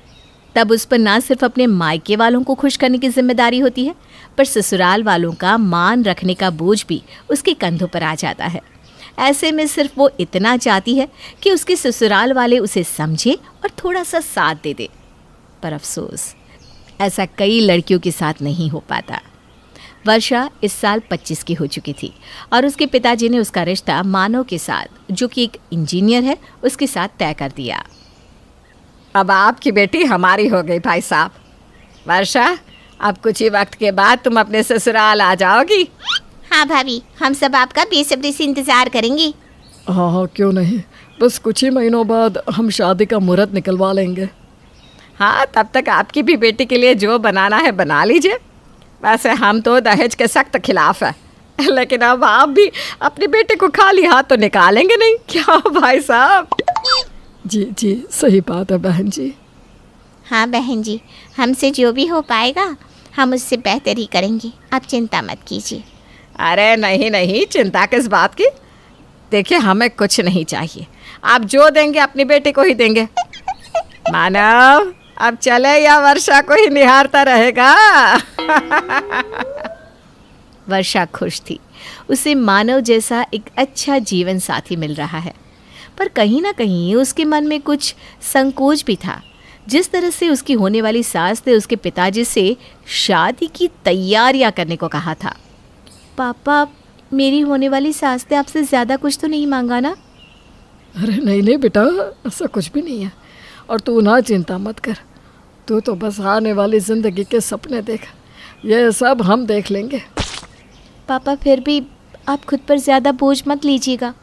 तब उस पर ना सिर्फ अपने मायके वालों को खुश करने की जिम्मेदारी होती है, पर ससुराल वालों का मान रखने का बोझ भी उसके कंधों पर आ जाता है। ऐसे में सिर्फ वो इतना चाहती है कि उसके ससुराल वाले उसे समझे और थोड़ा सा साथ दे दे। पर अफसोस, ऐसा कई लड़कियों के साथ नहीं हो पाता। वर्षा इस साल 25 की हो चुकी थी और उसके पिताजी ने उसका रिश्ता मानव के साथ, जो कि एक इंजीनियर है, उसके साथ तय कर दिया। अब आपकी बेटी हमारी हो गई भाई साहब। वर्षा, अब कुछ ही वक्त के बाद तुम अपने ससुराल आ जाओगी। हाँ भाभी, हम सब आपका बेसब्री से इंतजार करेंगे। हाँ हाँ, क्यों नहीं, बस कुछ ही महीनों बाद हम शादी का मुहूर्त निकलवा लेंगे। हाँ, तब तक आपकी भी बेटी के लिए जो बनाना है बना लीजिए। वैसे हम तो दहेज के सख्त खिलाफ है, लेकिन अब आप भी अपनी बेटी को खाली हाथ तो निकालेंगे नहीं, क्या भाई साहब? जी जी, सही बात है बहन जी। हाँ बहन जी, हमसे जो भी हो पाएगा हम उससे बेहतर ही करेंगे, आप चिंता मत कीजिए। अरे नहीं नहीं, चिंता किस बात की। देखिए, हमें कुछ नहीं चाहिए, आप जो देंगे अपनी बेटी को ही देंगे। मानव, अब चले या वर्षा को ही निहारता रहेगा? वर्षा खुश थी, उसे मानव जैसा एक अच्छा जीवन साथी मिल रहा है। पर कहीं ना कहीं उसके मन में कुछ संकोच भी था। जिस तरह से उसकी होने वाली सास ने उसके पिताजी से शादी की तैयारियां करने को कहा था। पापा, मेरी होने वाली सास ने आपसे ज़्यादा कुछ तो नहीं मांगा ना? अरे नहीं नहीं बेटा, ऐसा कुछ भी नहीं है। और तू ना चिंता मत कर, तू तो बस आने वाली ज़िंदगी के सपने देख, ये सब हम देख लेंगे। पापा, फिर भी आप खुद पर ज़्यादा बोझ मत लीजिएगा।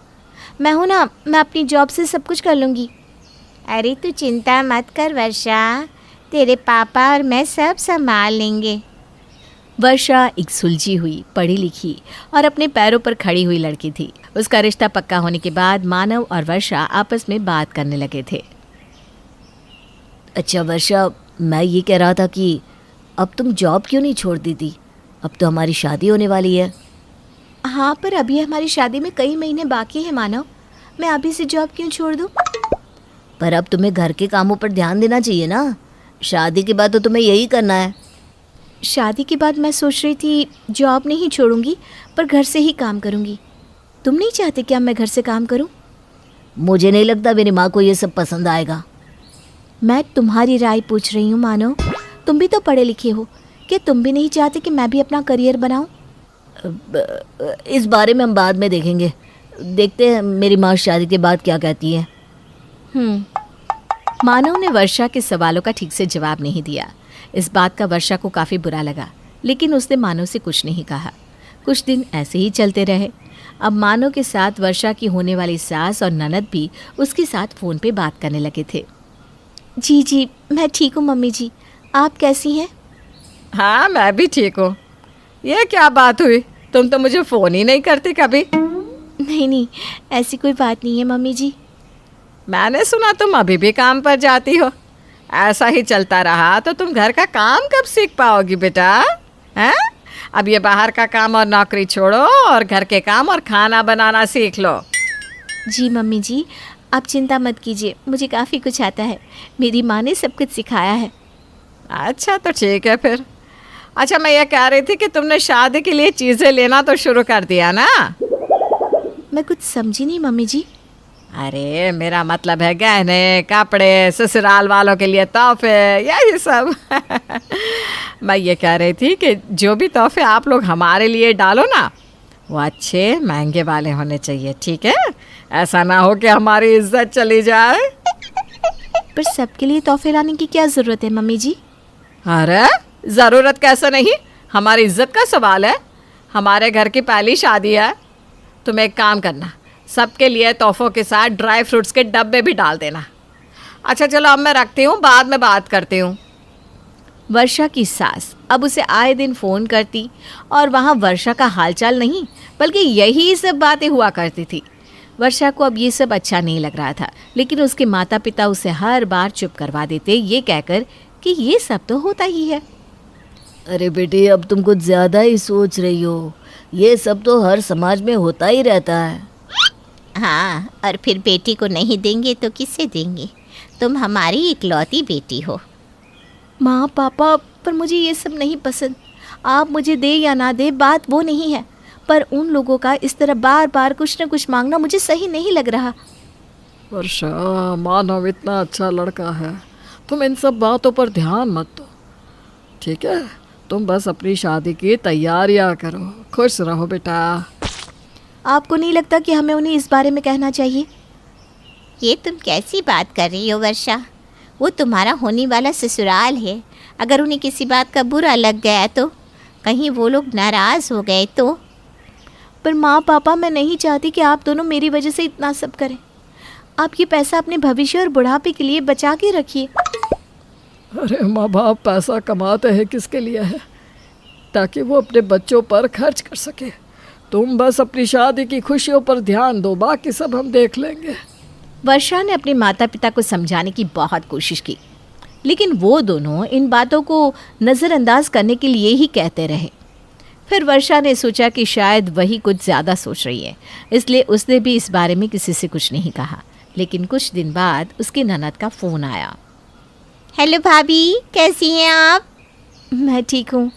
मैं हूँ ना, मैं अपनी जॉब से सब कुछ कर लूँगी। अरे तू चिंता मत कर वर्षा, तेरे पापा और मैं सब संभाल लेंगे। वर्षा एक सुलझी हुई, पढ़ी लिखी और अपने पैरों पर खड़ी हुई लड़की थी। उसका रिश्ता पक्का होने के बाद मानव और वर्षा आपस में बात करने लगे थे। अच्छा वर्षा, मैं ये कह रहा था कि अब तुम जॉब क्यों नहीं छोड़ देती? अब तो हमारी शादी होने वाली है। हाँ, पर अभी हमारी शादी में कई महीने बाकी हैं मानव। मैं अभी से जॉब क्यों छोड़ दूँ? पर अब तुम्हें घर के कामों पर ध्यान देना चाहिए ना। शादी के बाद तो तुम्हें यही करना है। शादी के बाद मैं सोच रही थी जॉब नहीं छोड़ूंगी, पर घर से ही काम करूंगी। तुम नहीं चाहते क्या मैं घर से काम करूं? मुझे नहीं लगता मेरी माँ को ये सब पसंद आएगा। मैं तुम्हारी राय पूछ रही हूँ मानव। तुम भी तो पढ़े लिखे हो, क्या तुम भी नहीं चाहते कि मैं भी अपना करियर बनाऊं? इस बारे में हम बाद में देखेंगे। देखते हैं मेरी माँ शादी के बाद क्या कहती है। मानव ने वर्षा के सवालों का ठीक से जवाब नहीं दिया। इस बात का वर्षा को काफ़ी बुरा लगा, लेकिन उसने मानव से कुछ नहीं कहा। कुछ दिन ऐसे ही चलते रहे। अब मानव के साथ वर्षा की होने वाली सास और ननद भी उसके साथ फ़ोन पे बात करने लगे थे। जी मैं ठीक हूँ मम्मी जी, आप कैसी हैं? हाँ, मैं भी ठीक हूँ। ये क्या बात हुई, तुम तो मुझे फ़ोन ही नहीं करती कभी। नहीं, ऐसी कोई बात नहीं है मम्मी जी। मैंने सुना तुम अभी भी काम पर जाती हो। ऐसा ही चलता रहा तो तुम घर का काम कब सीख पाओगी बेटा? हैं? अब ये बाहर का काम और नौकरी छोड़ो और घर के काम और खाना बनाना सीख लो। जी मम्मी जी, आप चिंता मत कीजिए, मुझे काफ़ी कुछ आता है। मेरी माँ ने सब कुछ सिखाया है। अच्छा, तो ठीक है फिर। अच्छा, मैं ये कह रही थी कि तुमने शादी के लिए चीज़ें लेना तो शुरू कर दिया ना? मैं कुछ समझी नहीं मम्मी जी। अरे मेरा मतलब है गहने, कपड़े, ससुराल वालों के लिए तोहफे, यही सब। मैं ये कह रही थी कि जो भी तोहफे आप लोग हमारे लिए डालो ना, वो अच्छे महंगे वाले होने चाहिए, ठीक है? ऐसा ना हो कि हमारी इज्जत चली जाए। पर सबके लिए तोहफे लाने की क्या ज़रूरत है मम्मी जी? अरे ज़रूरत कैसे नहीं, हमारी इज्जत का सवाल है। हमारे घर की पहली शादी है। तुम एक काम करना, सबके लिए तोहफों के साथ ड्राई फ्रूट्स के डब्बे भी डाल देना। अच्छा चलो, अब मैं रखती हूँ, बाद में बात करती हूँ। वर्षा की सास अब उसे आए दिन फ़ोन करती और वहाँ वर्षा का हालचाल नहीं बल्कि यही सब बातें हुआ करती थी। वर्षा को अब ये सब अच्छा नहीं लग रहा था, लेकिन उसके माता पिता उसे हर बार चुप करवा देते, ये कहकर कि ये सब तो होता ही है। अरे बेटी, अब तुम कुछ ज़्यादा ही सोच रही हो। ये सब तो हर समाज में होता ही रहता है। हाँ, और फिर बेटी को नहीं देंगे तो किसे देंगे? तुम हमारी इकलौती बेटी हो। माँ पापा, पर मुझे ये सब नहीं पसंद। आप मुझे दे या ना दे, बात वो नहीं है, पर उन लोगों का इस तरह बार बार कुछ न कुछ मांगना मुझे सही नहीं लग रहा। वर्षा, मानव इतना अच्छा लड़का है, तुम इन सब बातों पर ध्यान मत दो, ठीक है? तुम बस अपनी शादी की तैयारियां करो, खुश रहो बेटा। आपको नहीं लगता कि हमें उन्हें इस बारे में कहना चाहिए? ये तुम कैसी बात कर रही हो वर्षा? वो तुम्हारा होने वाला ससुराल है। अगर उन्हें किसी बात का बुरा लग गया तो, कहीं वो लोग नाराज़ हो गए तो? पर माँ पापा, मैं नहीं चाहती कि आप दोनों मेरी वजह से इतना सब करें। आप ये पैसा अपने भविष्य और बुढ़ापे के लिए बचा के रखिए। अरे माँ बाप पैसा कमाते हैं किसके लिए है? ताकि वो अपने बच्चों पर खर्च कर सके। तुम बस अपनी शादी की खुशियों पर ध्यान दो, बाकी सब हम देख लेंगे। वर्षा ने अपने माता पिता को समझाने की बहुत कोशिश की, लेकिन वो दोनों इन बातों को नज़रअंदाज करने के लिए ही कहते रहे। फिर वर्षा ने सोचा कि शायद वही कुछ ज़्यादा सोच रही है, इसलिए उसने भी इस बारे में किसी से कुछ नहीं कहा। लेकिन कुछ दिन बाद उसके ननद का फ़ोन आया। हेलो भाभी, कैसी हैं आप? मैं ठीक हूँ,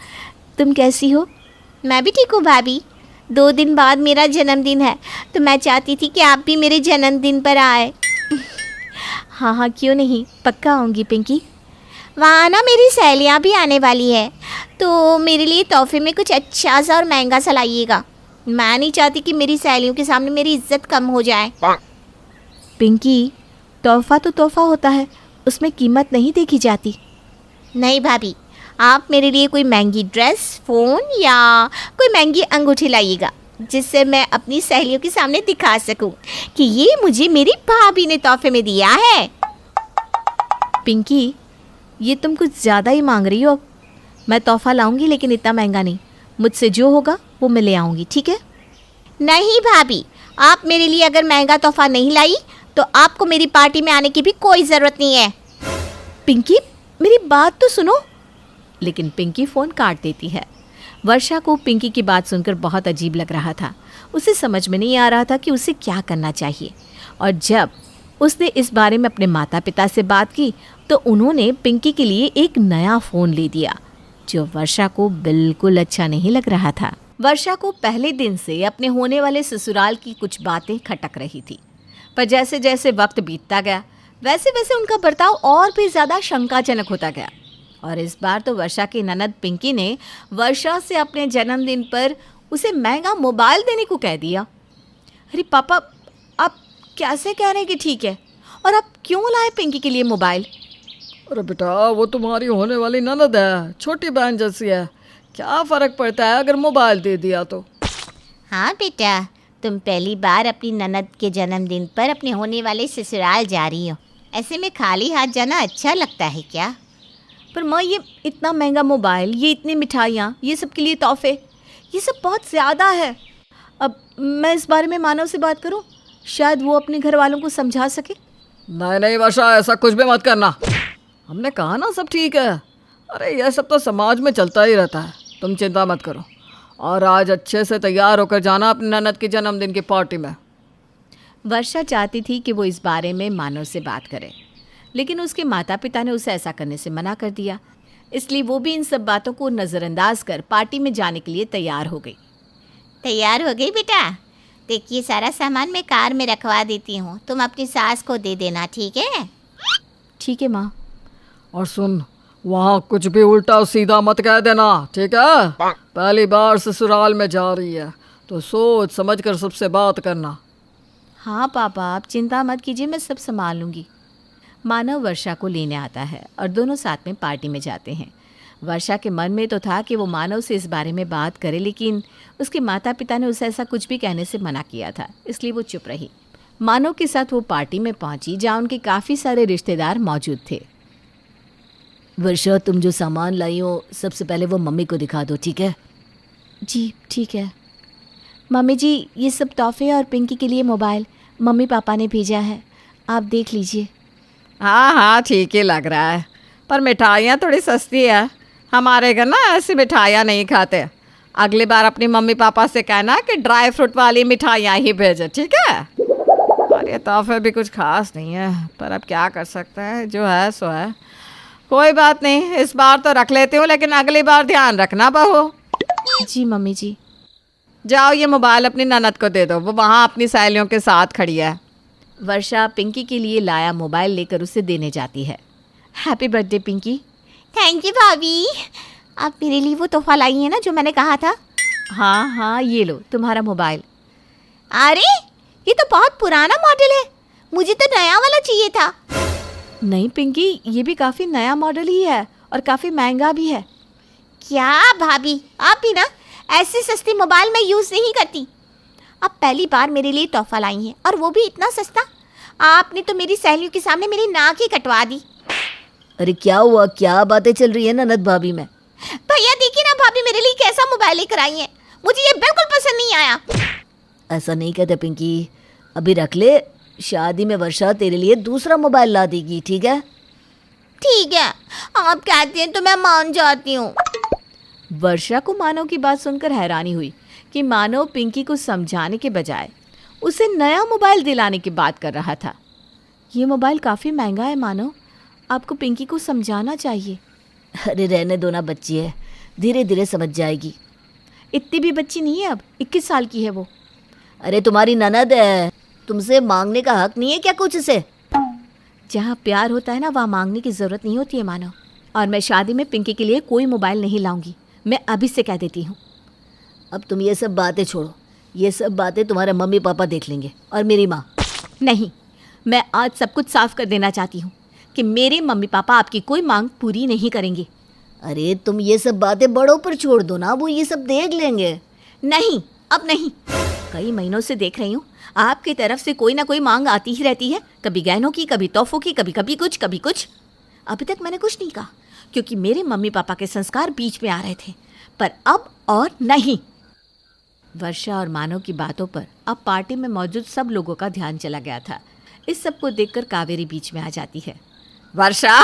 तुम कैसी हो? मैं भी ठीक हूँ भाभी। 2 दिन बाद मेरा जन्मदिन है, तो मैं चाहती थी कि आप भी मेरे जन्मदिन पर आए। हाँ, क्यों नहीं, पक्का आऊँगी पिंकी। वहाँ ना मेरी सहेलियाँ भी आने वाली है, तो मेरे लिए तोहफे में कुछ अच्छा सा और महंगा सा लाइएगा। मैं नहीं चाहती कि मेरी सहेलियों के सामने मेरी इज्जत कम हो जाए। पिंकी, तोहफा तो तोहफा होता है, उसमें कीमत नहीं देखी जाती। नहीं भाभी, आप मेरे लिए कोई महंगी ड्रेस, फ़ोन या कोई महंगी अंगूठी लाइएगा, जिससे मैं अपनी सहेलियों के सामने दिखा सकूं कि ये मुझे मेरी भाभी ने तोहफे में दिया है। पिंकी, ये तुम कुछ ज़्यादा ही मांग रही हो। मैं तोहफा लाऊंगी लेकिन इतना महंगा नहीं। मुझसे जो होगा वो मैं ले आऊंगी, ठीक है? नहीं भाभी, आप मेरे लिए अगर महंगा तोहफा नहीं लाई तो आपको मेरी पार्टी में आने की भी कोई ज़रूरत नहीं है। पिंकी, मेरी बात तो सुनो। लेकिन पिंकी फ़ोन काट देती है। वर्षा को पिंकी की बात सुनकर बहुत अजीब लग रहा था। उसे समझ में नहीं आ रहा था कि उसे क्या करना चाहिए। और जब उसने इस बारे में अपने माता पिता से बात की तो उन्होंने पिंकी के लिए एक नया फ़ोन ले दिया, जो वर्षा को बिल्कुल अच्छा नहीं लग रहा था। वर्षा को पहले दिन से अपने होने वाले ससुराल की कुछ बातें खटक रही थी, पर जैसे जैसे वक्त बीतता गया वैसे वैसे उनका बर्ताव और भी ज़्यादा शंकाजनक होता गया। और इस बार तो वर्षा की ननद पिंकी ने वर्षा से अपने जन्मदिन पर उसे महंगा मोबाइल देने को कह दिया। अरे पापा, आप कैसे कह रहे हैं कि ठीक है, और आप क्यों लाए पिंकी के लिए मोबाइल? अरे बेटा, वो तुम्हारी होने वाली ननद है, छोटी बहन जैसी है, क्या फ़र्क पड़ता है अगर मोबाइल दे दिया तो। हाँ बेटा, तुम पहली बार अपनी ननद के जन्मदिन पर अपने होने वाले ससुराल जा रही हो, ऐसे में खाली हाथ जाना अच्छा लगता है क्या? पर माँ, ये इतना महंगा मोबाइल, ये इतनी मिठाइयाँ, ये सब के लिए तोहफे, ये सब बहुत ज़्यादा है। अब मैं इस बारे में मानव से बात करूँ, शायद वो अपने घर वालों को समझा सके। नहीं नहीं वर्षा, ऐसा कुछ भी मत करना। हमने कहा ना सब ठीक है। अरे यह सब तो समाज में चलता ही रहता है, तुम चिंता मत करो। और आज अच्छे से तैयार होकर जाना अपनी ननद के जन्मदिन की पार्टी में। वर्षा चाहती थी कि वो इस बारे में मानव से बात करे, लेकिन उसके माता पिता ने उसे ऐसा करने से मना कर दिया। इसलिए वो भी इन सब बातों को नज़रअंदाज कर पार्टी में जाने के लिए तैयार हो गई। तैयार हो गई बेटा? देखिए, सारा सामान मैं कार में रखवा देती हूँ, तुम अपनी सास को दे देना, ठीक है? ठीक है माँ। और सुन, वहाँ कुछ भी उल्टा सीधा मत कह देना, ठीक है? पहली बार ससुराल में जा रही है तो सोच समझ कर सबसे बात करना। हाँ पापा, आप चिंता मत कीजिए, मैं सब संभाल लूँगी। मानव वर्षा को लेने आता है और दोनों साथ में पार्टी में जाते हैं। वर्षा के मन में तो था कि वो मानव से इस बारे में बात करे, लेकिन उसके माता पिता ने उसे ऐसा कुछ भी कहने से मना किया था, इसलिए वो चुप रही। मानव के साथ वो पार्टी में पहुंची जहाँ उनके काफ़ी सारे रिश्तेदार मौजूद थे। वर्षा, तुम जो सामान लाई हो सबसे पहले वो मम्मी को दिखा दो, ठीक है? जी ठीक है। मम्मी जी, ये सब तोहफे और पिंकी के लिए मोबाइल मम्मी पापा ने भेजा है, आप देख लीजिए। हाँ हाँ, ठीक ही लग रहा है, पर मिठाइयाँ थोड़ी सस्ती है। हमारे घर ना ऐसी मिठाइयाँ नहीं खाते। अगली बार अपनी मम्मी पापा से कहना कि ड्राई फ्रूट वाली मिठाइयाँ ही भेजे, ठीक है? और ये तोहफे भी कुछ खास नहीं है, पर अब क्या कर सकते हैं, जो है सो है। कोई बात नहीं, इस बार तो रख लेती हूँ, लेकिन अगली बार ध्यान रखना बहू। जी मम्मी जी। जाओ, ये मोबाइल अपनी ननद को दे दो, वो वहाँ अपनी सहेलियों के साथ खड़ी है। वर्षा पिंकी के लिए लाया मोबाइल लेकर उसे देने जाती है। Happy birthday Pinky. Thank you भाभी। आप मेरे लिए वो तोहफा लाई है ना जो मैंने कहा था? हाँ हाँ, ये लो तुम्हारा मोबाइल। अरे, ये तो बहुत पुराना मॉडल है, मुझे तो नया वाला चाहिए था। नहीं पिंकी, ये भी काफ़ी नया मॉडल ही है और काफ़ी महंगा भी है। क्या भाभी, आप भी ना ऐसे सस्ती मोबाइल मैं यूज़ नहीं करती। आप पहली बार मेरे लिए तोहफा लाई हैं और वो भी इतना सस्ता। आपने तो मेरी सहेलियों के सामने मेरी नाक ही कटवा दी। अरे क्या हुआ, क्या बातें चल रही है ननद भाभी में? भैया देखिए ना, भाभी मेरे लिए कैसा मोबाइल लेकर आई है, मुझे ये बिल्कुल पसंद नहीं आया। ऐसा नहीं कहते पिंकी, अभी रख ले, शादी में वर्षा तेरे लिए दूसरा मोबाइल ला देगी, ठीक है? ठीक है, आप कहते हैं तो मैं मान जाती हूँ। वर्षा को मानव की बात सुनकर हैरानी हुई कि मानव पिंकी को समझाने के बजाय उसे नया मोबाइल दिलाने की बात कर रहा था। ये मोबाइल काफ़ी महंगा है मानव, आपको पिंकी को समझाना चाहिए। अरे रहने दो ना, बच्ची है, धीरे धीरे समझ जाएगी। इतनी भी बच्ची नहीं है, अब 21 साल की है वो। अरे तुम्हारी ननद है, तुमसे मांगने का हक नहीं है क्या कुछ से? जहाँ प्यार होता है ना, वहाँ मांगने की ज़रूरत नहीं होती है मानव। और मैं शादी में पिंकी के लिए कोई मोबाइल नहीं लाऊंगी, मैं अभी से कह देती हूँ। अब तुम ये सब बातें छोड़ो, ये सब बातें तुम्हारे मम्मी पापा देख लेंगे और मेरी माँ। नहीं, मैं आज सब कुछ साफ कर देना चाहती हूँ कि मेरे मम्मी पापा आपकी कोई मांग पूरी नहीं करेंगे। अरे तुम ये सब बातें बड़ों पर छोड़ दो ना, वो ये सब देख लेंगे। नहीं, अब नहीं। कई महीनों से देख रही हूँ आपकी तरफ से कोई ना कोई मांग आती ही रहती है, कभी गहनों की, कभी तोहफों की, कभी कभी कुछ कभी कुछ। अभी तक मैंने कुछ नहीं कहा क्योंकि मेरे मम्मी पापा के संस्कार बीच में आ रहे थे, पर अब और नहीं। वर्षा और मानव की बातों पर अब पार्टी में मौजूद सब लोगों का ध्यान चला गया था। इस सब को देखकर कावेरी बीच में आ जाती है। वर्षा,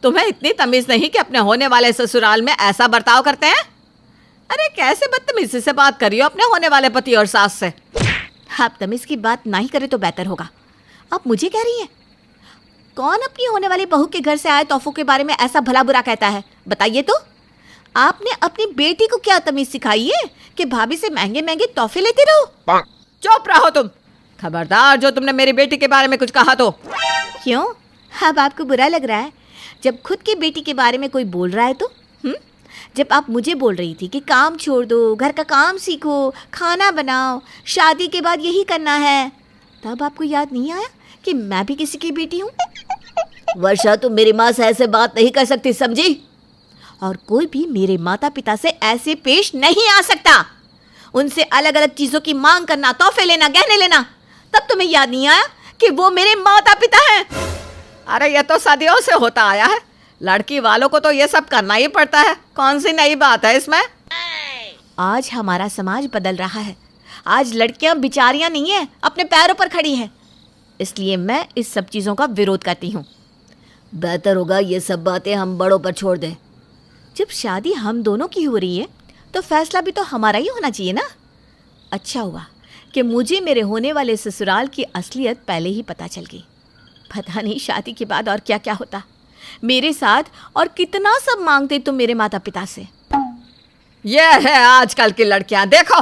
तुम्हें इतनी तमीज नहीं कि अपने होने वाले ससुराल में ऐसा बर्ताव करते हैं? अरे कैसे बदतमीजी से बात करी हो अपने होने वाले पति और सास से। आप तमीज की बात नहीं करें तो बेहतर होगा। आप मुझे कह रही हैं? कौन अपनी होने वाली बहू के घर से आए तोहफों के बारे में ऐसा भला बुरा कहता है? बताइए तो। आपने अपनी बेटी को क्या तमीज सिखाई है कि भाभी से महंगे महंगे तोहफे लेते रहो? चुप रहो तुम। खबरदार जो तुमने मेरी बेटी के बारे में कुछ कहा तो। क्यों? अब आपको बुरा लग रहा है जब खुद की बेटी के बारे में कोई बोल रहा है तो? जब आप मुझे बोल रही थी कि काम छोड़ दो, घर का काम सीखो, खाना बनाओ, शादी के बाद यही करना है, तब आपको याद नहीं आया कि मैं भी किसी की बेटी हूँ? वर्षा, तुम मेरी माँ से ऐसे बात नहीं कर सकती, समझी? और कोई भी मेरे माता पिता से ऐसे पेश नहीं आ सकता। उनसे अलग अलग चीज़ों की मांग करना, तोहफे लेना, गहने लेना, तब तुम्हें याद नहीं आया कि वो मेरे माता पिता हैं? अरे ये तो सदियों से होता आया है। लड़की वालों को तो ये सब करना ही पड़ता है। कौन सी नई बात है इसमें? आज हमारा समाज बदल रहा है। आज लड़कियां बिचारियां नहीं हैं, अपने पैरों पर खड़ी हैं। इसलिए मैं इस सब चीज़ों का विरोध करती हूँ। बेहतर होगा ये सब बातें हम बड़ों पर छोड़ दें। जब शादी हम दोनों की हो रही है तो फैसला भी तो हमारा ही होना चाहिए ना। अच्छा हुआ कि मुझे मेरे होने वाले ससुराल की असलियत पहले ही पता चल गई। पता नहीं शादी के बाद और क्या क्या होता मेरे साथ, और कितना सब मांगते तुम मेरे माता पिता से। ये है आजकल की लड़कियां, देखो।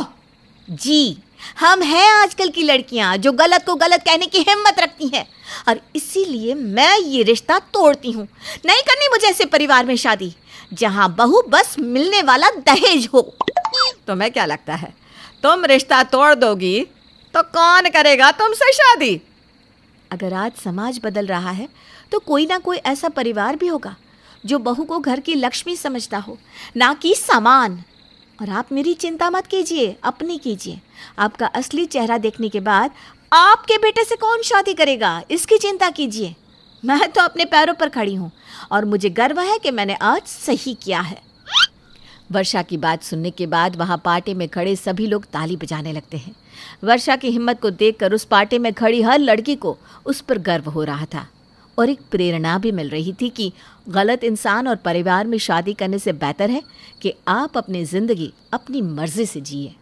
जी, हम हैं आजकल की लड़कियां जो गलत को गलत कहने की हिम्मत रखती हैं, और इसीलिए मैं ये रिश्ता तोड़ती हूँ। नहीं करनी मुझे ऐसे परिवार में शादी जहाँ बहू बस मिलने वाला दहेज हो। तुम्हें क्या लगता है तुम रिश्ता तोड़ दोगी तो कौन करेगा तुमसे शादी? अगर आज समाज बदल रहा है तो कोई ना कोई ऐसा परिवार भी होगा जो बहू को घर की लक्ष्मी समझता हो, ना कि सामान। और आप मेरी चिंता मत कीजिए, अपनी कीजिए। आपका असली चेहरा देखने के बाद आपके बेटे से कौन शादी करेगा, इसकी चिंता कीजिए। मैं तो अपने पैरों पर खड़ी हूँ और मुझे गर्व है कि मैंने आज सही किया है। वर्षा की बात सुनने के बाद वहाँ पार्टी में खड़े सभी लोग ताली बजाने लगते हैं। वर्षा की हिम्मत को देखकर उस पार्टी में खड़ी हर लड़की को उस पर गर्व हो रहा था और एक प्रेरणा भी मिल रही थी कि गलत इंसान और परिवार में शादी करने से बेहतर है कि आप अपनी ज़िंदगी अपनी मर्जी से जिए।